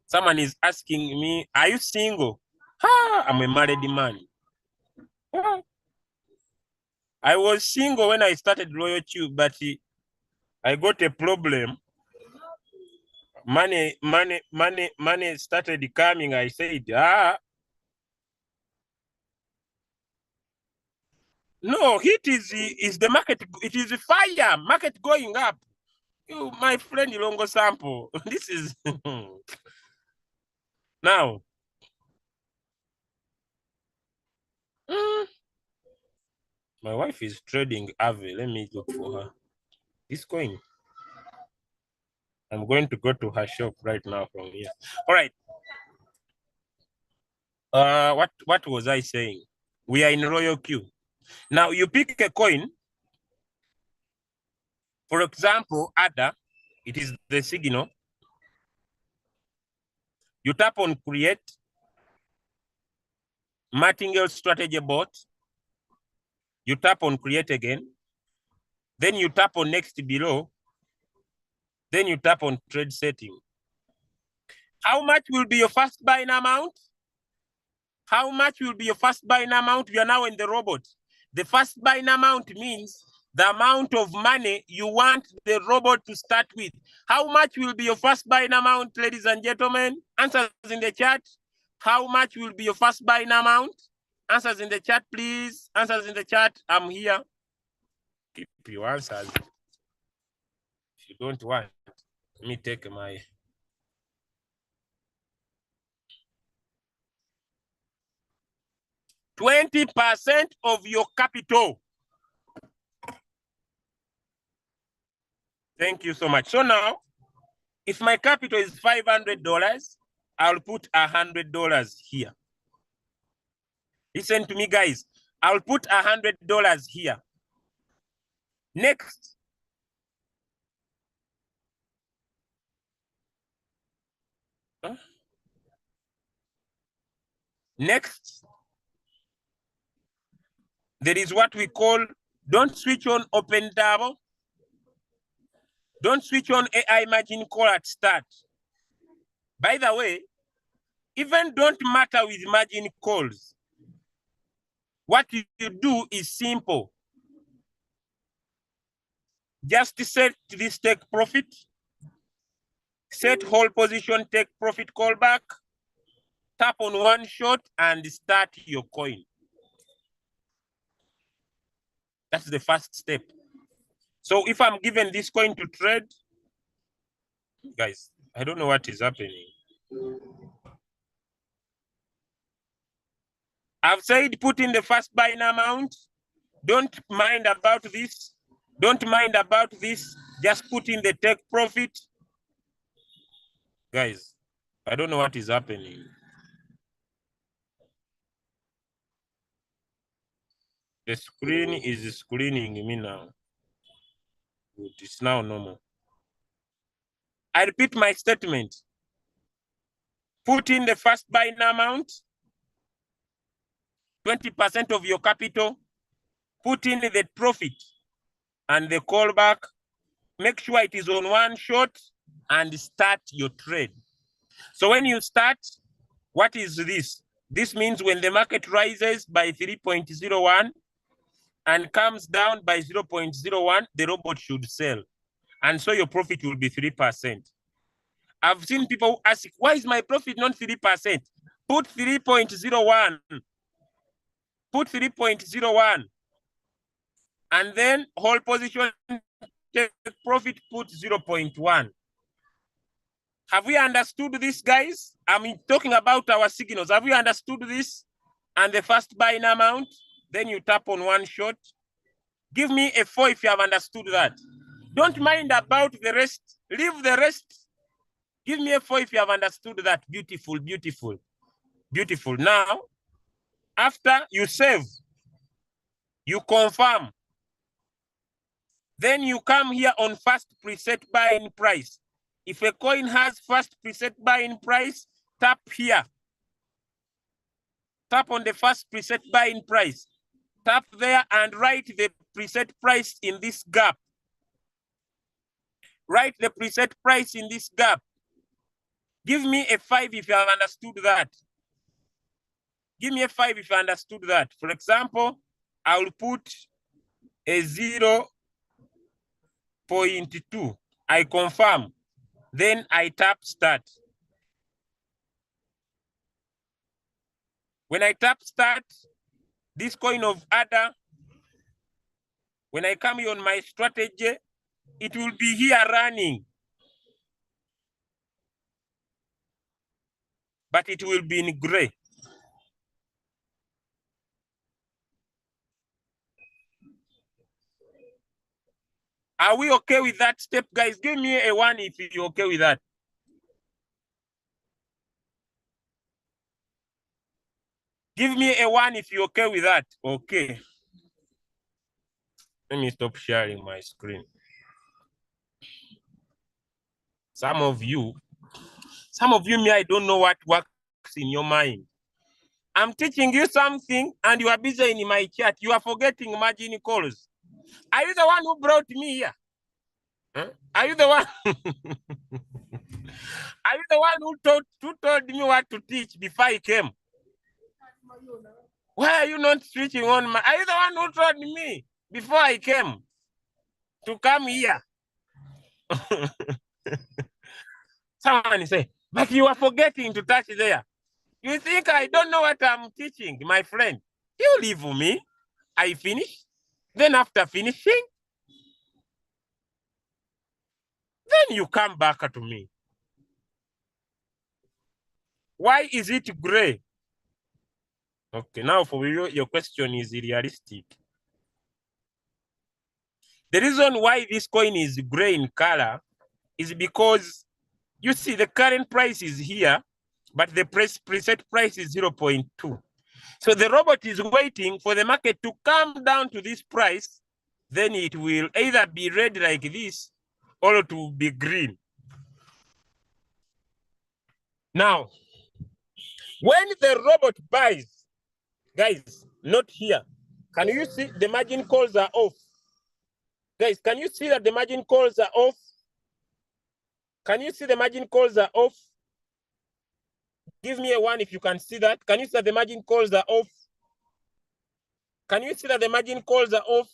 Speaker 1: Someone is asking me, are you single? I'm a married man. I was single when I started Royal Q, but I got a problem. Money started coming. I said, no, heat is the market. It is fire. Market going up. You, my friend Ilongo Sample. This is now. My wife is trading Ave. Let me look for her. This coin. I'm going to go to her shop right now from here. All right. What was I saying? We are in Royal Q. Now you pick a coin. For example, ADA, it is the signal. You tap on create, Martingale strategy bot. You tap on create again. Then you tap on next below. Then you tap on trade setting. How much will be your first buying amount? How much will be your first buying amount? We are now in the robot. The first buying amount means the amount of money you want the robot to start with. How much will be your first buying amount, ladies and gentlemen? Answers in the chat. How much will be your first buying amount? Answers in the chat, please. Answers in the chat. I'm here. Keep your answers. If you don't want, let me take my... %20 of your capital. Thank you so much. So now, if my capital is $500, I'll put $100 here. Listen to me, guys. I'll put $100 here. Next. Next. There is what we call, don't switch on open table. Don't switch on AI margin call at start. By the way, even don't matter with margin calls. What you do is simple. Just set this take profit, set hold position, take profit callback, tap on one shot and start your coin. That's the first step. So if I'm given this coin to trade, guys, I don't know what is happening. I've said put in the first buying amount. Don't mind about this. Don't mind about this. Just put in the take profit. Guys, I don't know what is happening. The screen is screening me now. Good, it's now normal. I repeat my statement. Put in the first buying amount, 20% of your capital, put in the profit and the callback. Make sure it is on one shot and start your trade. So when you start, what is this? This means when the market rises by 3.01 and comes down by 0.01, the robot should sell. And so your profit will be 3%. I've seen people ask, why is my profit not 3%? Put 3.01. Put 3.01. And then hold position, take profit, put 0.1. Have we understood this, guys? I'm talking about our signals. Have we understood this? And the first buying amount, then you tap on one shot. Give me a 4 if you have understood that. Don't mind about the rest. Leave the rest. Give me a 4 if you have understood that. Beautiful, beautiful, beautiful. Now, after you save, you confirm. Then you come here on first preset buying price. If a coin has first preset buying price, tap here. Tap on the first preset buying price. Tap there and write the preset price in this gap. Write the preset price in this gap. Give me a 5 if you have understood that. Give me a 5 if you understood that. For example, I will put a 0.2. I confirm. Then I tap start. When I tap start, this coin of ADA, when I come here on my strategy, it will be here running. But it will be in gray. Are we okay with that step, guys? Give me a 1 if you're okay with that. Give me a 1 if you're okay with that. Okay. Let me stop sharing my screen. Some of you, me, I don't know what works in your mind. I'm teaching you something and you are busy in my chat. You are forgetting margin calls. Are you the one who brought me here? Huh? Are you the one? Are you the one who told me what to teach before I came? Why are you not switching on my? Are you the one who told me before I came to come here? Someone say, but you are forgetting to touch there. You think I don't know what I'm teaching, my friend? You leave me. I finish. Then after finishing, then you come back to me. Why is it gray? Okay, now for you, your question is realistic. The reason why this coin is gray in color is because you see the current price is here, but the preset price is 0.2. So the robot is waiting for the market to come down to this price. Then it will either be red like this or to be green. Now, when the robot buys, guys, not here. Can you see the margin calls are off? Guys, can you see that the margin calls are off? Can you see the margin calls are off? Give me a 1 if you can see that. Can you see that the margin calls are off? Can you see that the margin calls are off?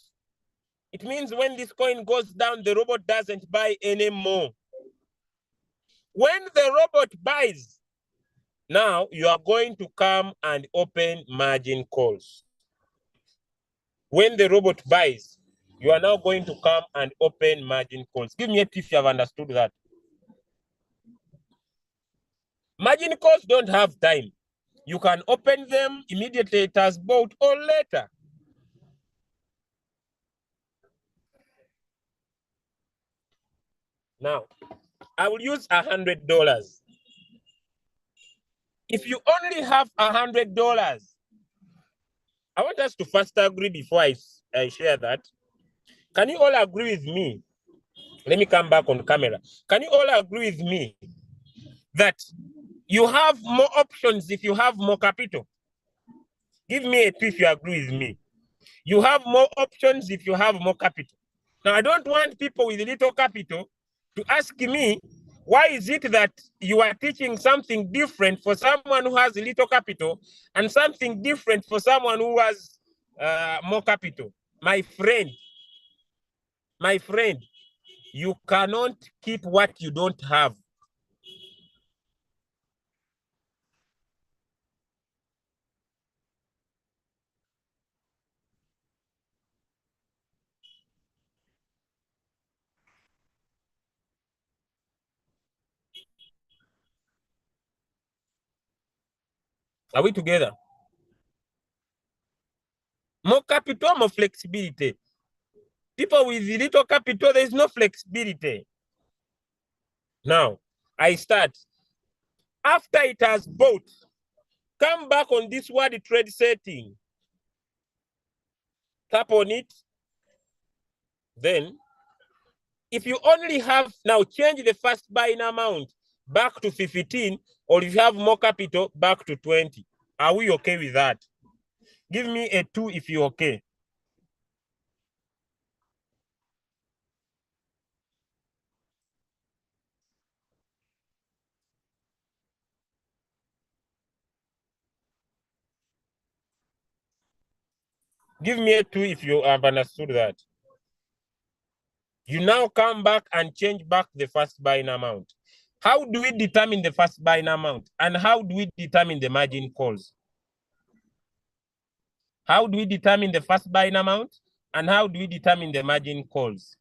Speaker 1: It means when this coin goes down, the robot doesn't buy anymore. When the robot buys, now you are going to come and open margin calls. When the robot buys, you are now going to come and open margin calls. Give me a tip if you have understood that. Margin calls don't have time. You can open them immediately it has bought or later. Now, I will use $100. If you only have $100, I want us to first agree before I share that. Can you all agree with me? Let me come back on camera. Can you all agree with me that you have more options if you have more capital? Give me a two if you agree with me. You have more options if you have more capital. Now, I don't want people with little capital to ask me, why is it that you are teaching something different for someone who has little capital and something different for someone who has more capital? My friend, you cannot keep what you don't have. Are we together? More capital, more flexibility. People with little capital, there is no flexibility. Now, I start. After it has bought, come back on this word trade setting. Tap on it. Then If you only have, now change the first buying amount back to 15, or if you have more capital, back to 20. Are we okay with that? Give me a 2 if you're okay. Give me a 2 if you have understood that. You now come back and change back the first buying amount. How do we determine the first buying amount? And how do we determine the margin calls? How do we determine the first buying amount? And how do we determine the margin calls?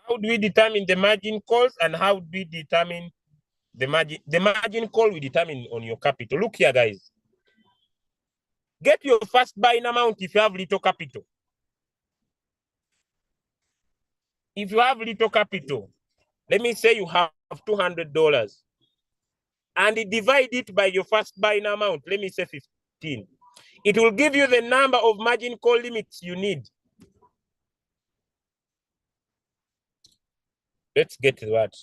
Speaker 1: How do we determine the margin calls, and how do we determine the margin? The margin call we determine on your capital. Look here, guys. Get your first buying amount if you have little capital. If you have little capital, let me say you have $200, and divide it by your first buying amount, let me say 15. It will give you the number of margin call limits you need. Let's get to that.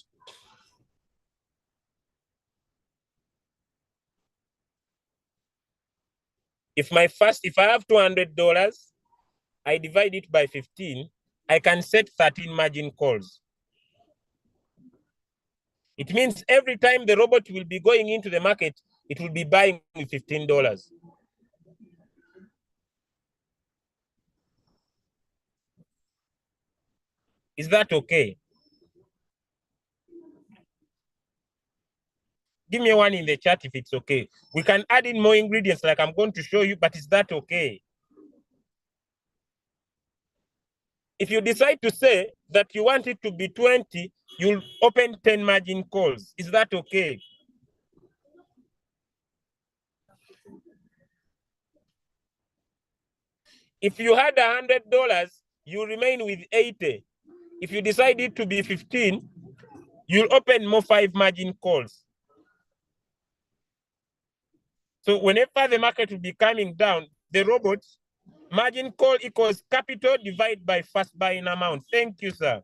Speaker 1: If I have $200, I divide it by 15, I can set 13 margin calls. It means every time the robot will be going into the market, it will be buying with $15. Is that okay? Give me one in the chat if it's okay. We can add in more ingredients like I'm going to show you, but is that okay? If you decide to say that you want it to be 20, you'll open 10 margin calls. Is that okay? If you had $100, you remain with 80. If you decide it to be 15, you'll open more 5 margin calls. So whenever the market will be coming down, the robot margin call equals capital divided by first buying amount. Thank you, sir.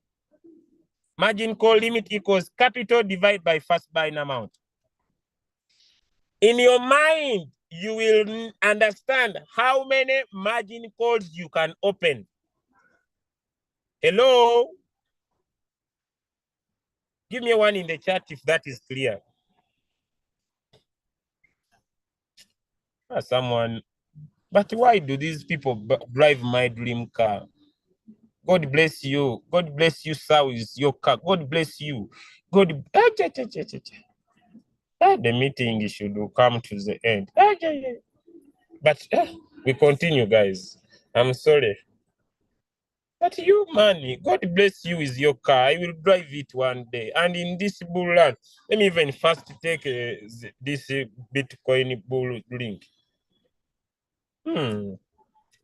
Speaker 1: Margin call limit equals capital divided by first buying amount. In your mind, you will understand how many margin calls you can open. Hello? Give me one in the chat if that is clear. Someone, but why do these people drive my dream car? God bless you. God bless you, sir, with your car. God bless you. God. The meeting should come to the end. But we continue, guys. I'm sorry. But you, money, God bless you with your car. I will drive it one day. And in this bull land, let me even first take this Bitcoin bull link.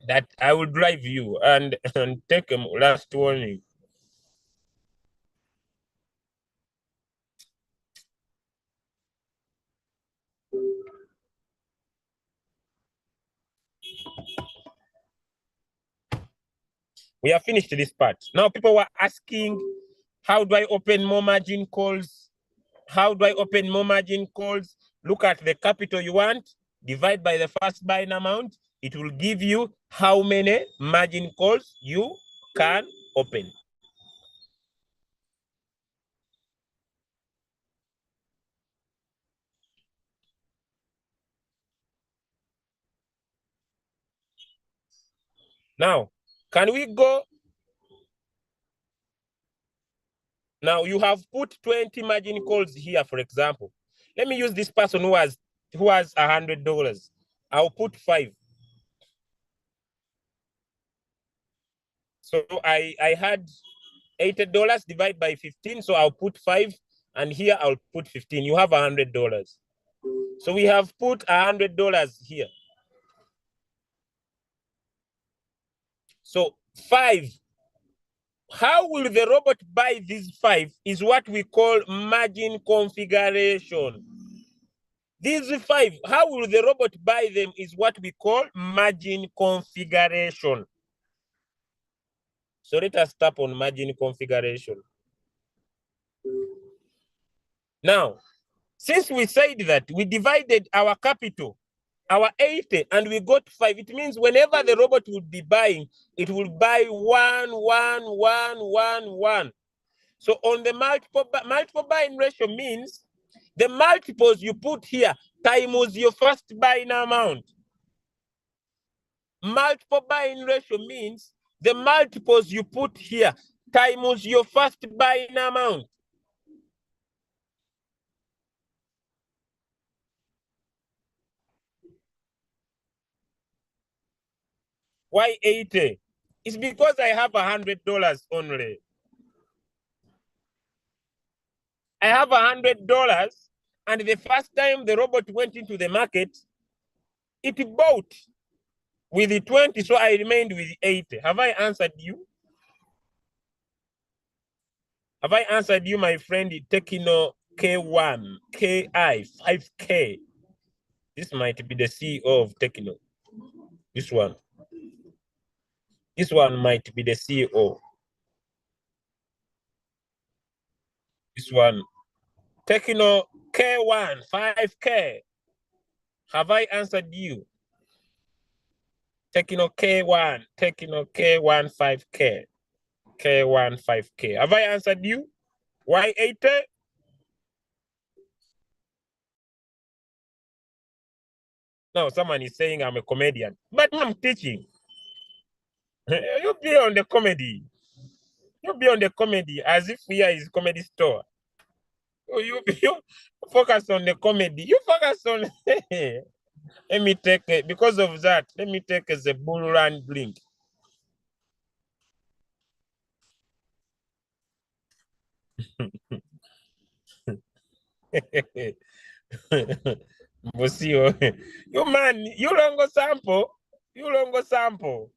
Speaker 1: That I will drive you and take a last warning. We have finished this part. Now people were asking, how do I open more margin calls? How do I open more margin calls? Look at the capital you want, divide by the first buying amount. It will give you how many margin calls you can open. Now, can we go? Now you have put 20 margin calls here, for example. Let me use this person who has $100. I'll put 5. So I had $80 divided by 15. So I'll put 5, and here I'll put 15. You have $100. So we have put $100 here. So 5. How will the robot buy these 5 is what we call margin configuration. These 5, how will the robot buy them is what we call margin configuration. So let us tap on margin configuration. Now, since we said that we divided our capital, our 80, and we got 5, it means whenever the robot would be buying, it will buy 1, 1, 1, 1, 1. So on the multiple buying ratio means the multiples you put here times your first buying amount. Multiple buying ratio means the multiples you put here times your first buying amount. Why 80? It's because I have $100 only. I have $100, and the first time the robot went into the market, it bought with the 20, so I remained with 80. Have I answered you? Have I answered you, my friend? Tekno K1, KI, 5K. This might be the CEO of Tekno. This one. This one might be the CEO. This one. Tekno K1, 5K. Have I answered you? Tekno K1, Tekno K1, 5K. K1, 5K. Have I answered you? Why 80? No, someone is saying I'm a comedian, but I'm teaching. You be on the comedy. You be on the comedy as if here is comedy store. You focus on the comedy. You focus on. Let me take it because of that. Let me take the bull run blink. You man, you don't go sample. You don't go sample.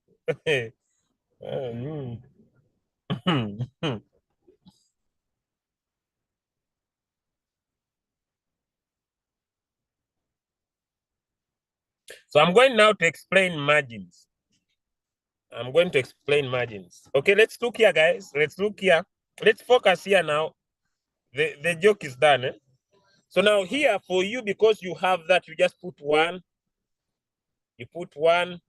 Speaker 1: So I'm going now to explain margins. I'm going to explain margins. Okay, let's look here, guys. Let's look here. Let's focus here now. The joke is done. So now here for you, because you have that, you just put 1, you put 1,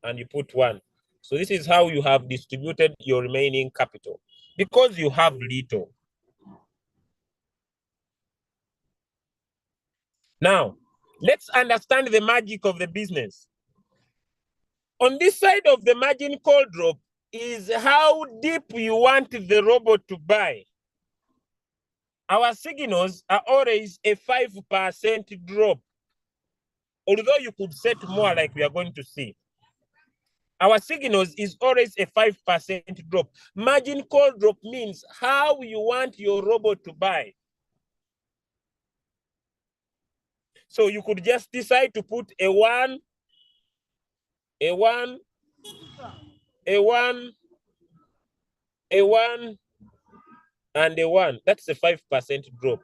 Speaker 1: and you put 1. So this is how you have distributed your remaining capital because you have little. Now, let's understand the magic of the business. On this side of the margin call drop is how deep you want the robot to buy. Our signals are always a 5% drop, although you could set more like we are going to see. Our signals is always a 5% drop. Margin call drop means how you want your robot to buy. So you could just decide to put a 1, a 1, a 1, a 1, and a 1. That's a 5% drop.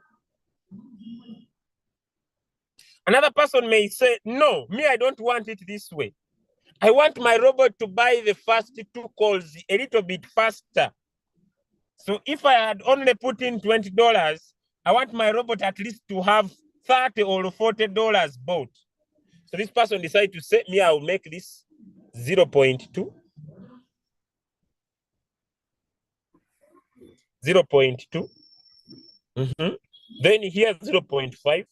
Speaker 1: Another person may say, no, me, I don't want it this way. I want my robot to buy the first 2 calls a little bit faster. So if I had only put in $20, I want my robot at least to have $30 or $40 bought. So this person decided to say, me, I will make this 0.2. 0.2. Then here 0.5.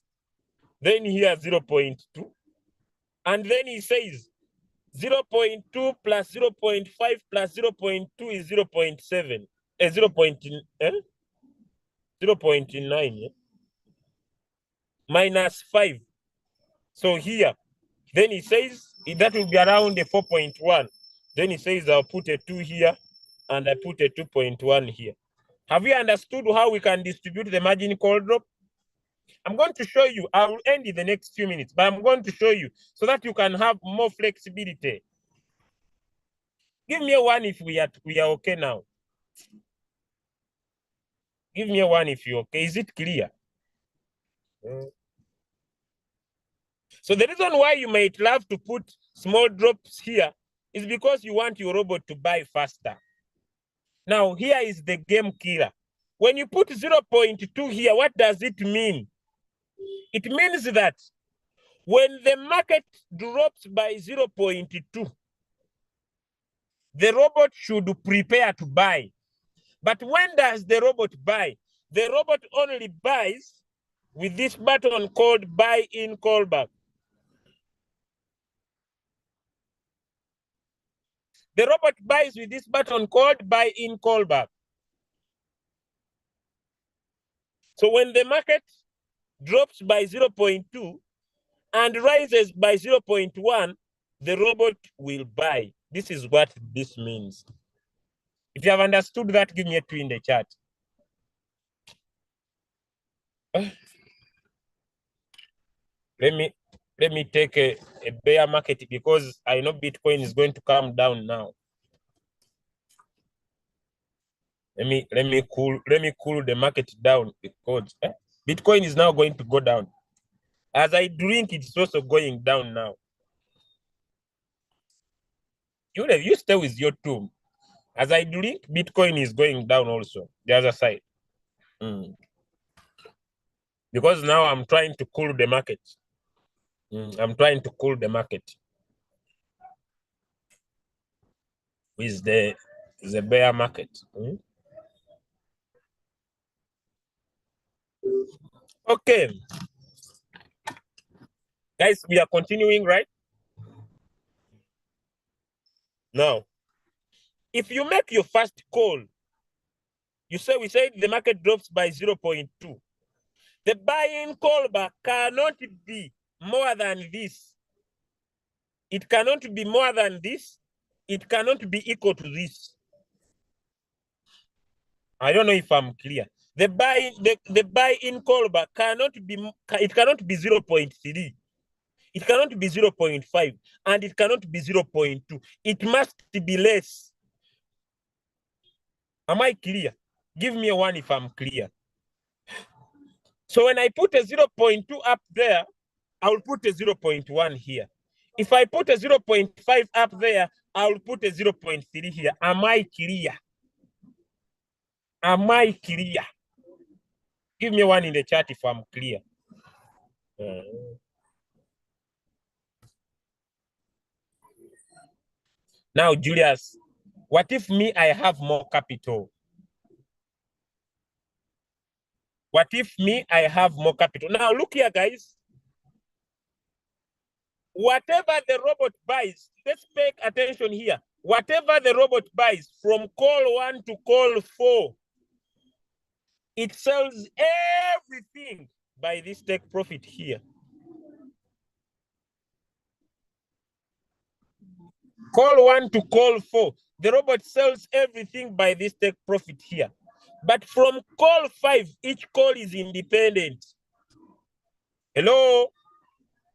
Speaker 1: Then here 0.2. And then he says 0.2 plus 0.5 plus 0.2 is 0.7. 0.9 minus 5. So here, then he says that will be around a 4.1. Then he says I'll put a 2 here and I put a 2.1 here. Have you understood how we can distribute the margin call drop? I'm going to show you. I will end in the next few minutes, but I'm going to show you so that you can have more flexibility. Give me a 1 if we are okay now. Give me a 1 if you're okay. Is it clear? So the reason why you might love to put small drops here is because you want your robot to buy faster. Now, here is the game killer. When you put 0.2 here, what does it mean? It means that when the market drops by 0.2, the robot should prepare to buy. But when does the robot buy? The robot only buys with this button called buy in callback. The robot buys with this button called buy in callback. So when the market drops by 0.2 and rises by 0.1, the robot will buy. This is what this means. If you have understood that, give me a 2 in the chat. Let me take a bear market because I know Bitcoin is going to come down now. Let me cool the market down because Bitcoin is now going to go down. As I drink, it's also going down now. You stay with your tomb. As I drink, Bitcoin is going down also, the other side. Because now I'm trying to cool the market. I'm trying to cool the market with the bear market. Okay. Guys, we are continuing, right? Now, if you make your first call, we said the market drops by 0.2. The buy-in callback cannot be more than this. It cannot be more than this. It cannot be equal to this. I don't know if I'm clear. The buy-in callback cannot be 0.3. It cannot be 0.5 and it cannot be 0.2. It must be less. Am I clear? Give me a 1 if I'm clear. So when I put a 0.2 up there, I will put a 0.1 here. If I put a 0.5 up there, I will put a 0.3 here. Am I clear? Am I clear? Give me 1 in the chat if I'm clear. Now, Julius, what if me, I have more capital? What if me, I have more capital? Now, look here, guys. Whatever the robot buys, let's pay attention here. Whatever the robot buys from call 1 to call 4, it sells everything by this take profit here. Call 1 to call 4, the robot sells everything by this take profit here. But from call 5, each call is independent. Hello?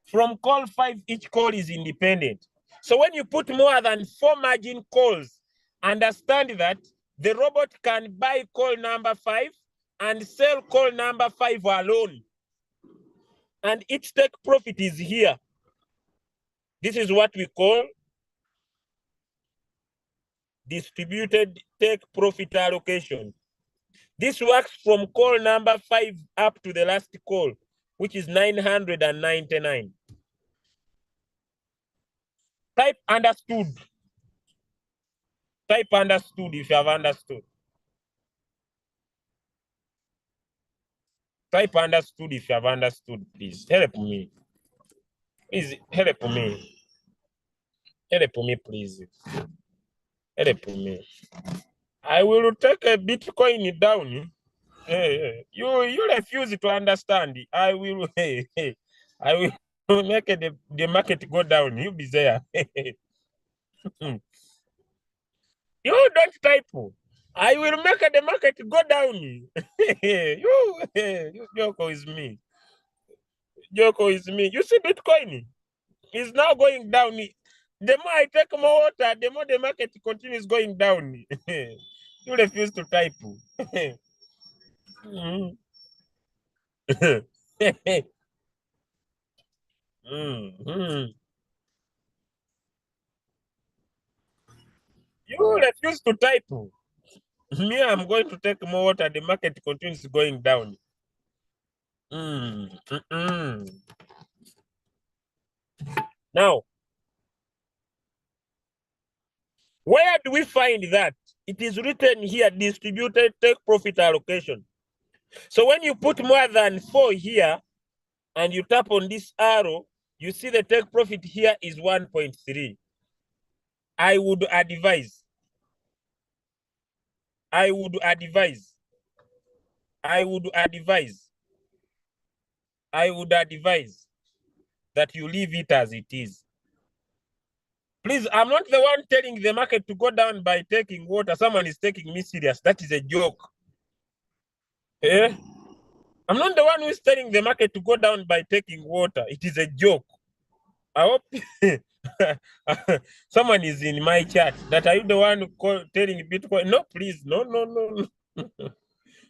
Speaker 1: From call 5, each call is independent. So when you put more than 4 margin calls, understand that the robot can buy call number 5 and sell call number 5 alone. And each take profit is here. This is what we call distributed take profit allocation. This works from call number 5 up to the last call, which is 999. Type understood. Type understood if you have understood. Type understood if you have understood, please. Help me. Please help me. Help me, please. Help me. I will take a Bitcoin down. Hey, you refuse to understand. I will I will make the market go down. You be there. You don't type. I will make the market go down. You Joko is me. Joko is me. You see Bitcoin is now going down. The more I take more water, the more the market continues going down. You refuse to type. Mm. You refuse to type. Me, I'm going to take more water. The market continues going down. Now, where do we find that? It is written here, distributed take profit allocation. So when you put more than 4 here and you tap on this arrow, you see the take profit here is 1.3. I would advise that you leave it as it is. Please, I'm not the one telling the market to go down by taking water. Someone is taking me serious. That is a joke. Eh? I'm not the one who is telling the market to go down by taking water. It is a joke. I hope someone is in my chat. That are you the one telling Bitcoin? No, please. No.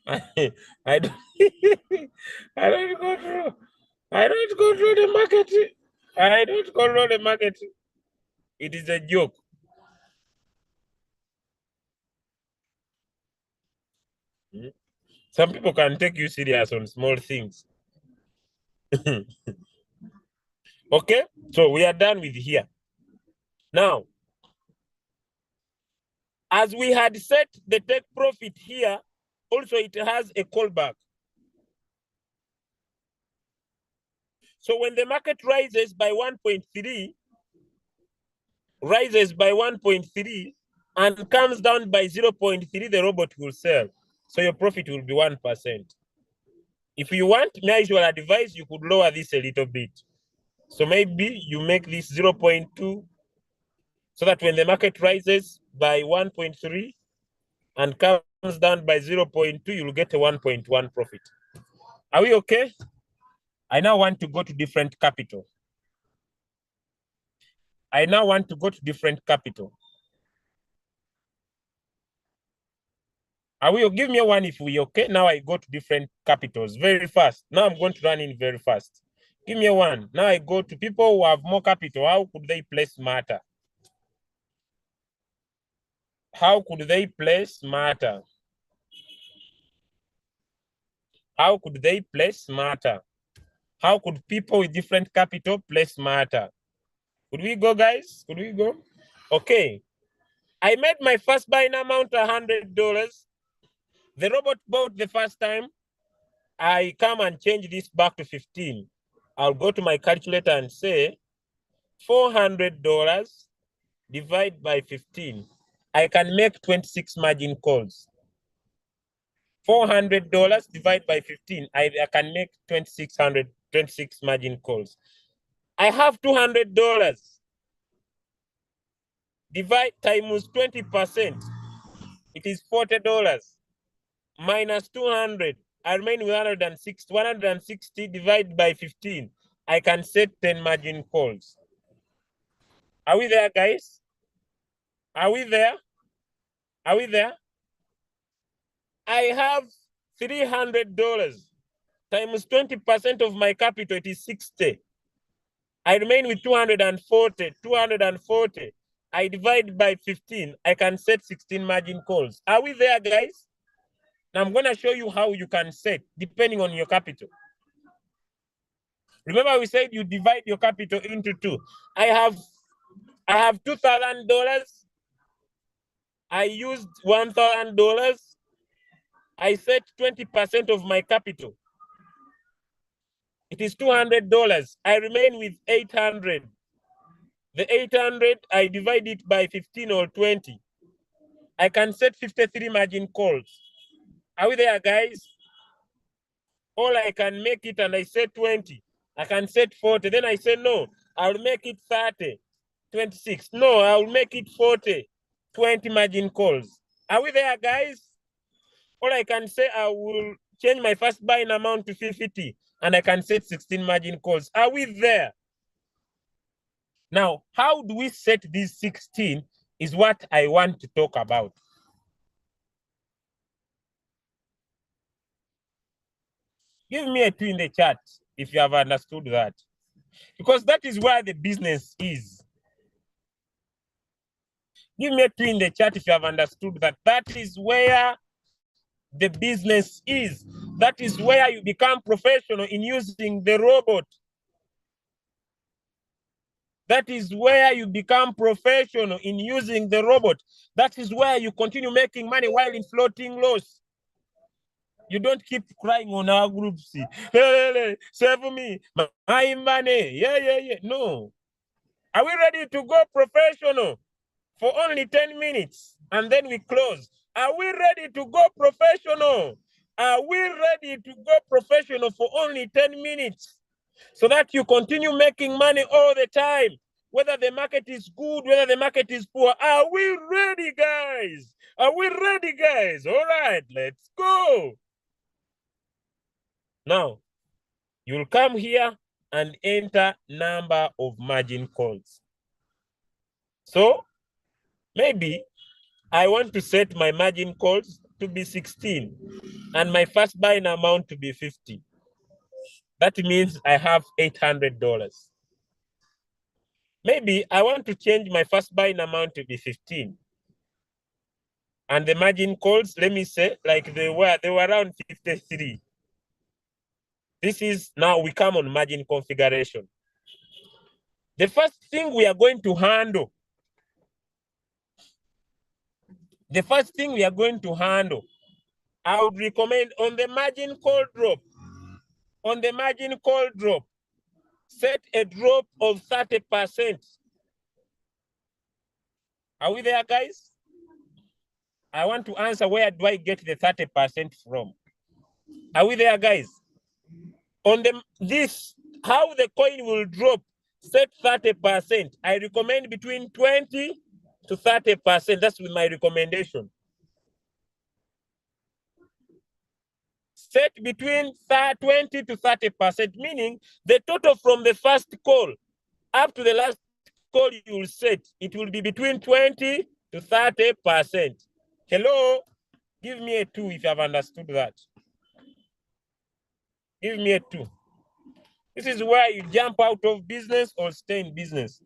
Speaker 1: I don't I don't go through. I don't go through the market. I don't go through the market. It is a joke. Some people can take you serious on small things. Okay, so we are done with here. Now, as we had set the take profit here, also it has a callback. So when the market rises by 1.3, and comes down by 0.3, the robot will sell. So your profit will be 1%. If you want, me I usually advise you could lower this a little bit. So maybe you make this 0.2 so that when the market rises by 1.3 and comes down by 0.2, you'll get a 1.1 profit. Are we okay? I now want to go to different capital. I will give me one if we okay. Now I go to different capitals very fast. Now I'm going to run in very fast. Give me one. Now I go to people who have more capital. How could they play smarter? How could they play smarter? How could they play smarter? How could people with different capital play smarter? Could we go, guys? Could we go? Okay. I made my first buying amount $100. The robot bought the first time. I come and change this back to 15. I'll go to my calculator and say $400 divide by 15. I can make 26 margin calls. $400 divide by 15. I can make 26 margin calls. I have $200. Divide times 20%. It is $40 minus 200. I remain with 160. 160 divided by 15. I can set 10 margin calls. Are we there, guys? Are we there? Are we there? I have $300 times 20% of my capital. It is 60. I remain with 240. 240. I divide by 15. I can set 16 margin calls. Are we there, guys? Now I'm going to show you how you can set depending on your capital. Remember, we said you divide your capital into two. I have $2,000. I used $1,000. I set 20% of my capital. It is $200. I remain with 800. The 800, I divide it by 15 or 20. I can set 53 margin calls. Are we there, guys? Or I can make it and I set 20. I can set 40. Then I say, no, I'll make it 30, 26. No, I'll make it 40, 20 margin calls. Are we there, guys? Or I can say I will change my first buying amount to 50 and I can set 16 margin calls. Are we there? Now, how do we set these 16 is what I want to talk about. Give me a 2 in the chat if you have understood that. Because that is where the business is. Give me a 2 in the chat if you have understood that. That is where the business is. That is where you become professional in using the robot. That is where you become professional in using the robot. That is where you continue making money while in floating loss. You don't keep crying on our groups. Hey, save me, my money. Yeah. No. Are we ready to go professional for only 10 minutes and then we close? Are we ready to go professional? Are we ready to go professional for only 10 minutes so that you continue making money all the time? Whether the market is good, whether the market is poor. Are we ready, guys? Are we ready, guys? All right, let's go. Now, you'll come here and enter number of margin calls. So maybe I want to set my margin calls to be 16 and my first buying amount to be 50. That means I have $800. Maybe I want to change my first buying amount to be 15. And the margin calls, let me say, like they were around 53. This is now we come on margin configuration. The first thing we are going to handle, I would recommend on the margin call drop, set a drop of 30%. Are we there, guys? I want to answer, where do I get the 30% from? Are we there, guys? On how the coin will drop, set 30%. I recommend between 20 to 30%. That's my recommendation. Set between 20 to 30%, meaning the total from the first call up to the last call you will set, it will be between 20 to 30%. Hello? Give me a 2 if you have understood that. Give me a 2. This is where you jump out of business or stay in business.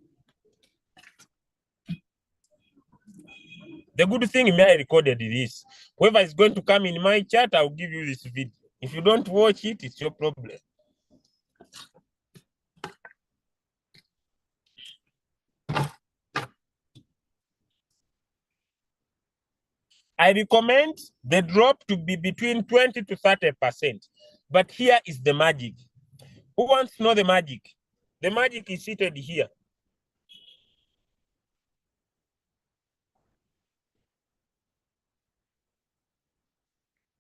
Speaker 1: The good thing I recorded this. Whoever is going to come in my chat, I'll give you this video. If you don't watch it, it's your problem. I recommend the drop to be between 20 to 30%. But here is the magic. Who wants to know the magic? The magic is seated here.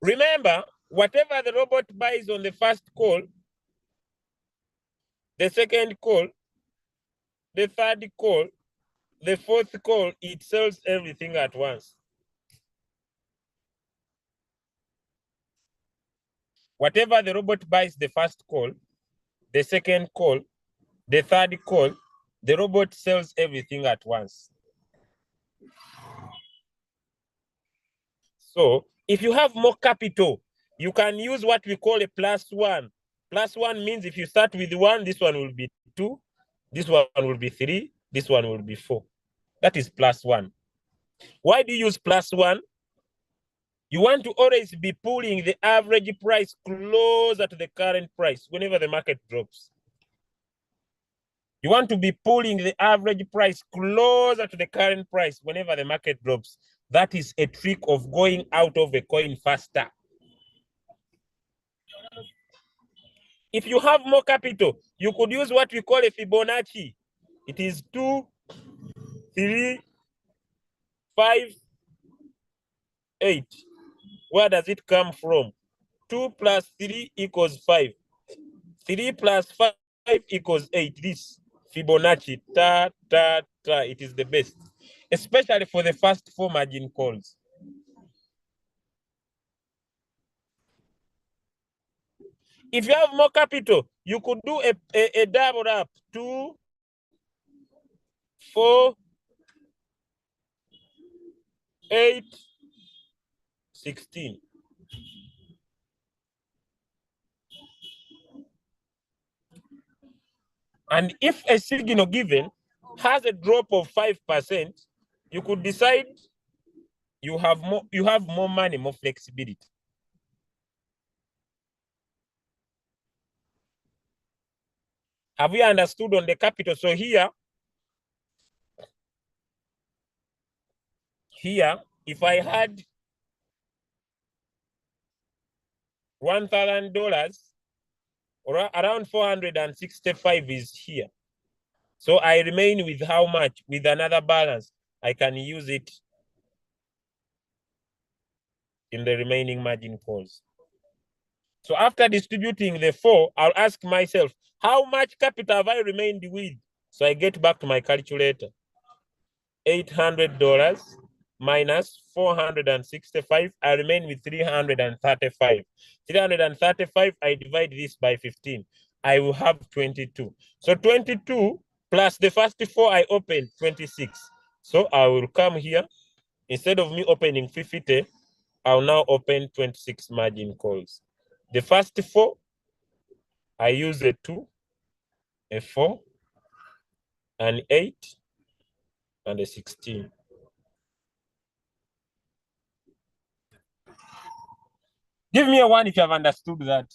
Speaker 1: Remember, whatever the robot buys on the first call, the second call, the third call, the fourth call, it sells everything at once. Whatever the robot buys the first call, the second call, the third call, the robot sells everything at once. So if you have more capital, you can use what we call a +1. +1 means if you start with 1, this one will be 2, this one will be 3, this one will be 4. That is +1. Why do you use +1? You want to always be pulling the average price closer to the current price whenever the market drops. You want to be pulling the average price closer to the current price whenever the market drops. That is a trick of going out of a coin faster. If you have more capital, you could use what we call a Fibonacci. It is 2, 3, 5, 8. Where does it come from? 2 plus 3 equals 5. 3 plus 5 equals 8. This Fibonacci, it is the best, especially for the first 4 margin calls. If you have more capital, you could do a double up, 2, 4, 8, 16. And if a signal given has a drop of 5%, you could decide you have more money, more flexibility. Have you understood on the capital? So here, if I had $1,000, or around 465 is here. So I remain with how much? With another balance. I can use it in the remaining margin calls. So after distributing the 4, I'll ask myself, how much capital have I remained with? So I get back to my calculator. $800 minus 465, I remain with 335. 335, I divide this by 15. I will have 22. So 22 plus the first 4 I opened, 26. So I will come here. Instead of me opening 50, I'll now open 26 margin calls. The first 4, I use a 2, a 4, an 8, and a 16. Give me a 1 if you have understood that.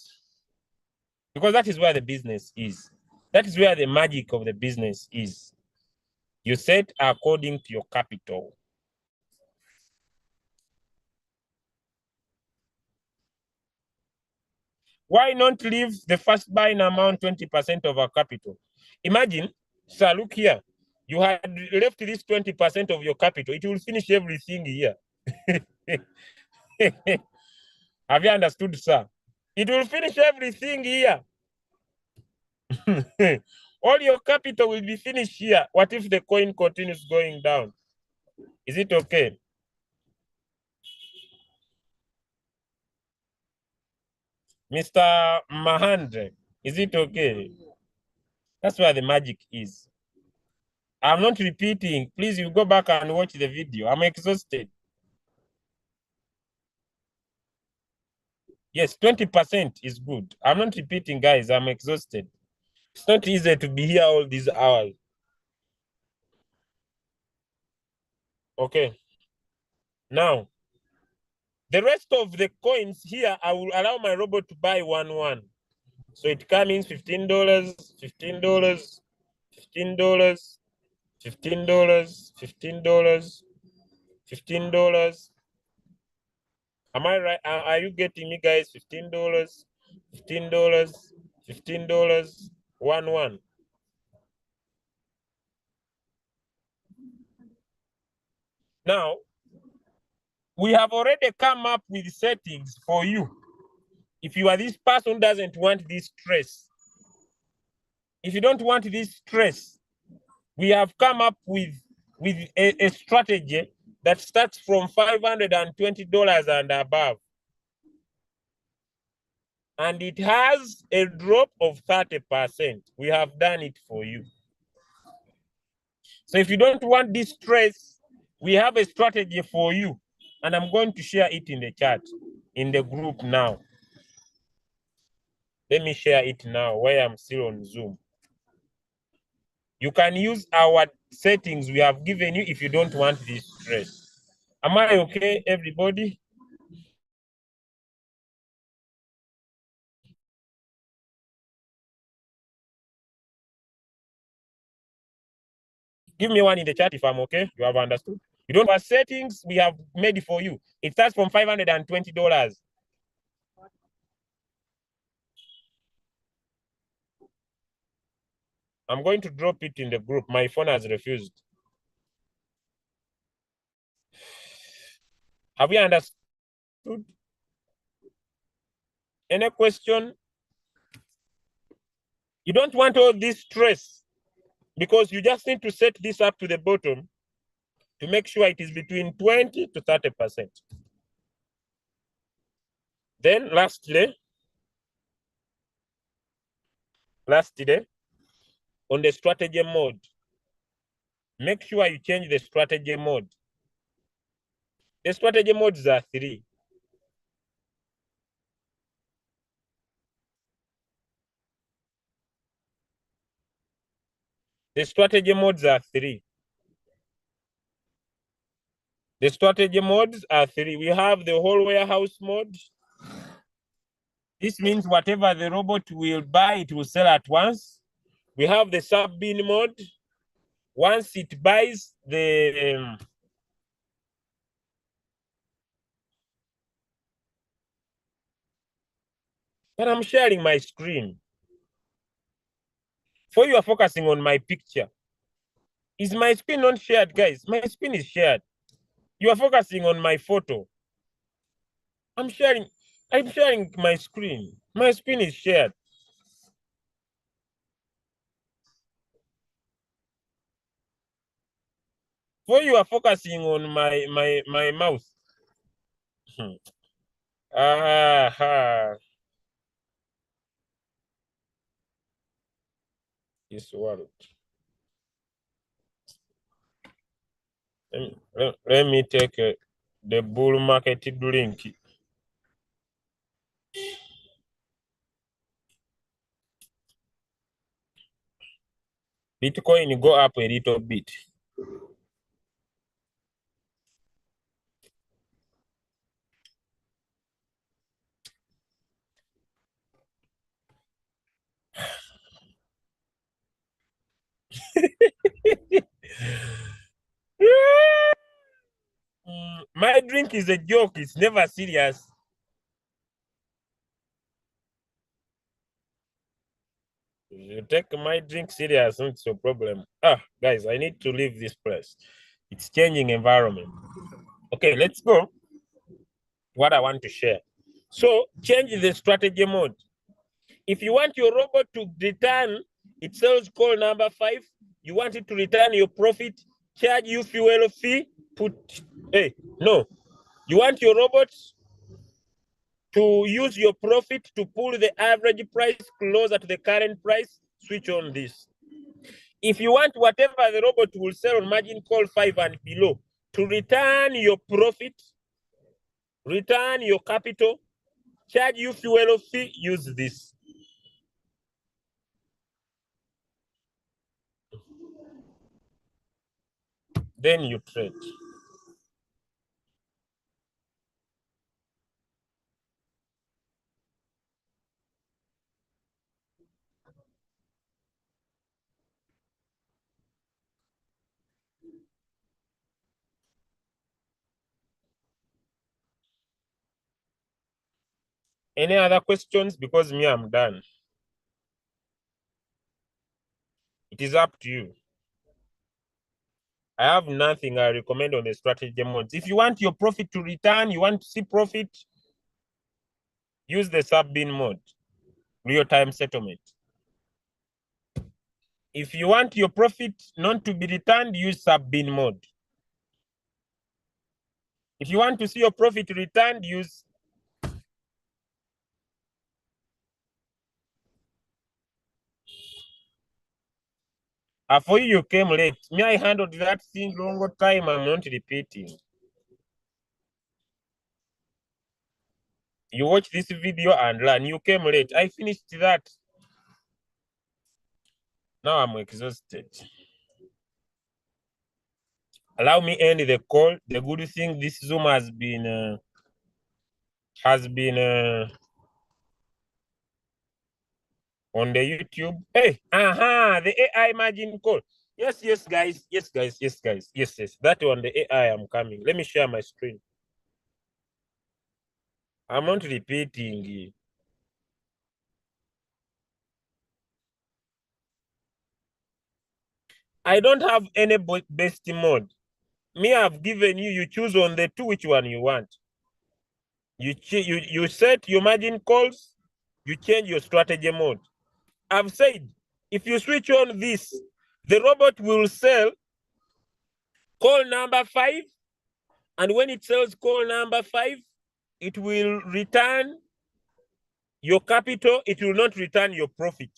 Speaker 1: Because that is where the business is. That is where the magic of the business is. You set according to your capital. Why not leave the first buying amount 20% of our capital? Imagine, sir, look here. You had left this 20% of your capital. It will finish everything here. Have you understood, sir? It will finish everything here. All your capital will be finished here. What if the coin continues going down? Is it okay? Mr. Mahandre, is it okay? That's where the magic is. I'm not repeating. Please, you go back and watch the video. I'm exhausted. Yes, 20% is good. I'm not repeating, guys. I'm exhausted. It's not easy to be here all these hours. Okay. Now, the rest of the coins here, I will allow my robot to buy 1. So it comes $15, $15, $15, $15, $15, $15. Am I right? Are you getting me, guys? $15, $15, $15, 1. Now, we have already come up with settings for you. If you are this person who doesn't want this stress, if you don't want this stress, we have come up with a strategy that starts from $520 and above. And it has a drop of 30%. We have done it for you. So if you don't want this stress, we have a strategy for you. And I'm going to share it in the chat, in the group now. Let me share it now where I'm still on Zoom. You can use our settings we have given you if you don't want this stress. Am I okay, everybody? Give me 1 in the chat if I'm okay. You have understood? You don't have settings we have made for you. It starts from $520. I'm going to drop it in the group. My phone has refused. Have you understood? Any question? You don't want all this stress because you just need to set this up to the bottom to make sure it is between 20 to 30%. Then lastly, on the strategy mode, make sure you change the strategy mode. The strategy modes are 3. The strategy modes are 3. The strategy modes are 3. We have the whole warehouse mode. This means whatever the robot will buy, it will sell at once. We have the sub-bin mode. Once it buys the but I'm sharing my screen. For you are focusing on my picture. Is my screen not shared, guys? My screen is shared. You are focusing on my photo. I'm sharing my screen. My screen is shared. For you are focusing on my mouse. This world. Let me take the bull market drink. Bitcoin go up a little bit. My drink is a joke. It's never serious. You take my drink serious, it's a problem. Guys, I need to leave this place. It's changing environment. Okay, let's go. What I want to share. So change the strategy mode. If you want your robot to return its sales call number 5, you want it to return your profit, charge you fuel fee, you want your robot to use your profit to pull the average price closer to the current price, switch on this. If you want whatever the robot will sell on margin call 5 and below to return your profit, return your capital, charge you fuel fee, use this. Then you trade. Any other questions? Because me, I'm done. It is up to you. I have nothing I recommend on the strategy modes. If you want your profit to return, you want to see profit, use the sub-bin mode, real-time settlement. If you want your profit not to be returned, use sub-bin mode. If you want to see your profit returned, use for you came late. Me, I handled that thing longer time. I'm not repeating. You watch this video and learn. You came late. I finished that. Now I'm exhausted. Allow me end the call. The good thing, this Zoom has been on the YouTube. Hey, the AI margin call. Yes, guys. Yes. That one, the AI, I'm coming. Let me share my screen. I'm not repeating. I don't have any best mode. Me, I've given you, you choose on the two which one you want. You set your margin calls, you change your strategy mode. I've said, if you switch on this, the robot will sell call number 5, and when it sells call number 5, it will return your capital, it will not return your profit.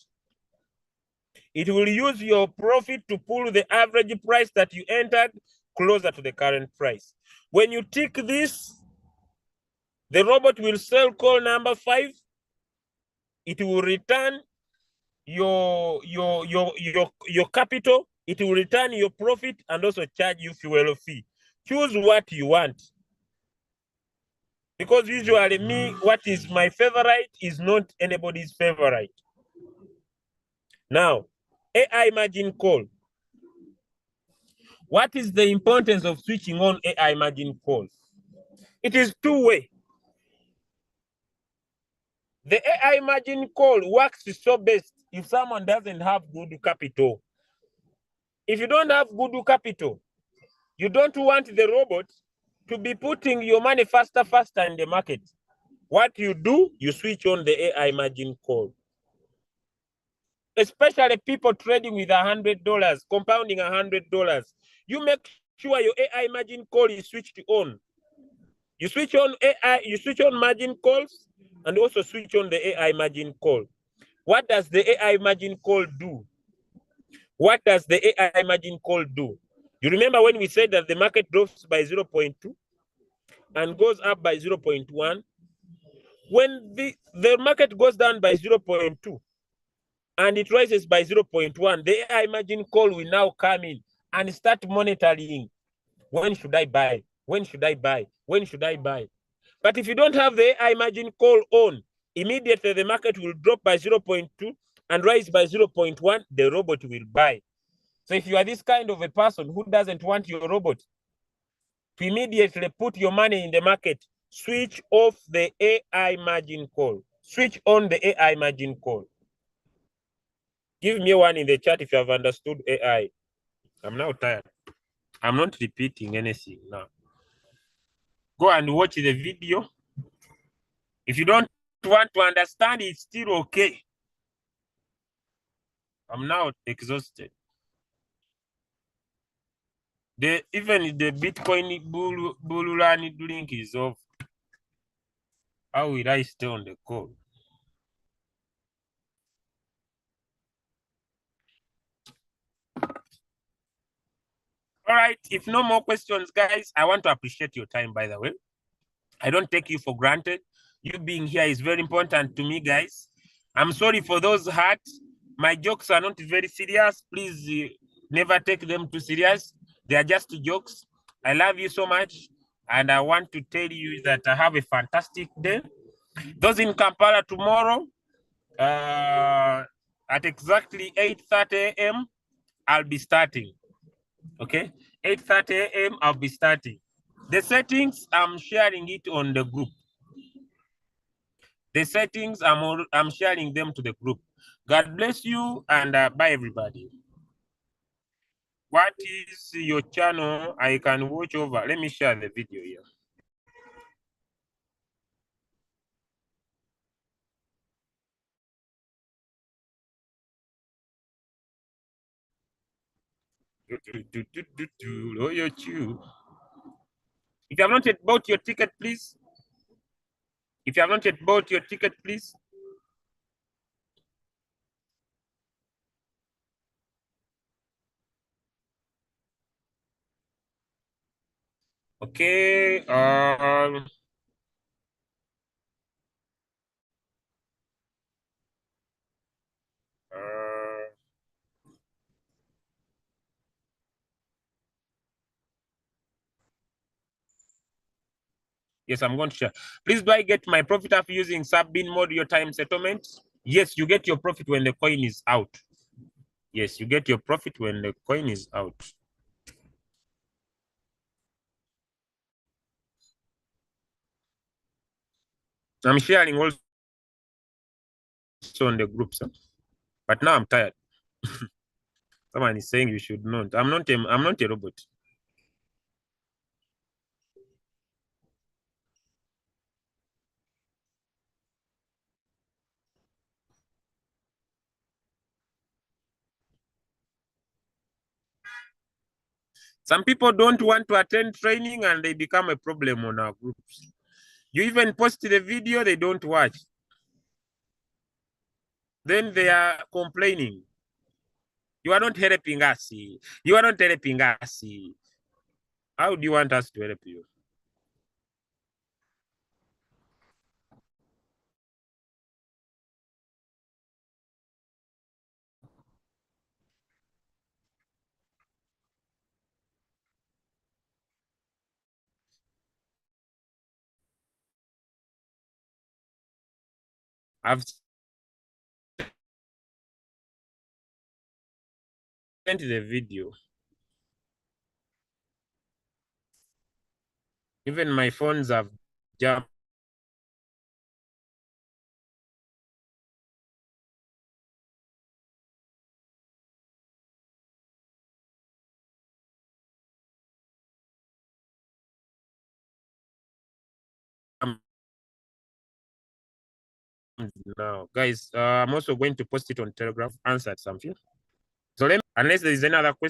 Speaker 1: It will use your profit to pull the average price that you entered closer to the current price. When you tick this, the robot will sell call number 5. It will return your capital, it will return your profit and also charge you fuel fee. Choose what you want. Because usually me, what is my favorite is not anybody's favorite. Now, AI margin call. What is the importance of switching on AI margin call? It is two-way. The AI margin call works so best if someone doesn't have good capital. If you don't have good capital, you don't want the robot to be putting your money faster in the market. What you do, you switch on the AI margin call. Especially people trading with $100, compounding $100. You make sure your AI margin call is switched on. You switch on AI, you switch on margin calls, and also switch on the AI margin call. What does the AI margin call do? What does the AI margin call do? You remember when we said that the market drops by 0.2 and goes up by 0.1? When the market goes down by 0.2 and it rises by 0.1, the AI margin call will now come in and start monitoring. When should I buy? When should I buy? When should I buy? But if you don't have the AI margin call on, immediately the market will drop by 0.2 and rise by 0.1, the robot will buy. So if you are this kind of a person who doesn't want your robot to immediately put your money in the market, switch off the AI margin call. Switch on the AI margin call. Give me one in the chat if you have understood AI. I'm now tired. I'm not repeating anything now. Go and watch the video. If you don't want to understand, it's still okay. I'm now exhausted. Even the Bitcoin bull run link is off. How will I stay on the call? All right, if no more questions, guys, I want to appreciate your time, by the way. I don't take you for granted. You being here is very important to me, guys. I'm sorry for those hurt. My jokes are not very serious. Please never take them too serious. They are just jokes. I love you so much. And I want to tell you that I have a fantastic day. Those in Kampala tomorrow, at exactly 8:30 a.m., I'll be starting. Okay, 8:30 a.m. I'll be starting. The settings, I'm sharing it on the group. The settings, I'm sharing them to the group. God bless you and bye everybody. What is your channel I can watch over? Let me share the video here. If you have not yet bought your ticket, please. If you have not yet bought your ticket, please. Okay. Yes, I'm going to share. Please, do I get my profit after using Subbin mode your time settlement? Yes, you get your profit when the coin is out. Yes, you get your profit when the coin is out. I'm sharing also on the groups, but now I'm tired. Someone is saying you should not. I'm not a robot. Some people don't want to attend training and they become a problem on our groups. You even post the video, they don't watch. Then they are complaining. You are not helping us. You are not helping us. How do you want us to help you? I've sent the video. Even my phones have jumped. Now, guys, I'm also going to post it on Telegraph, answered something. So unless there is any other question.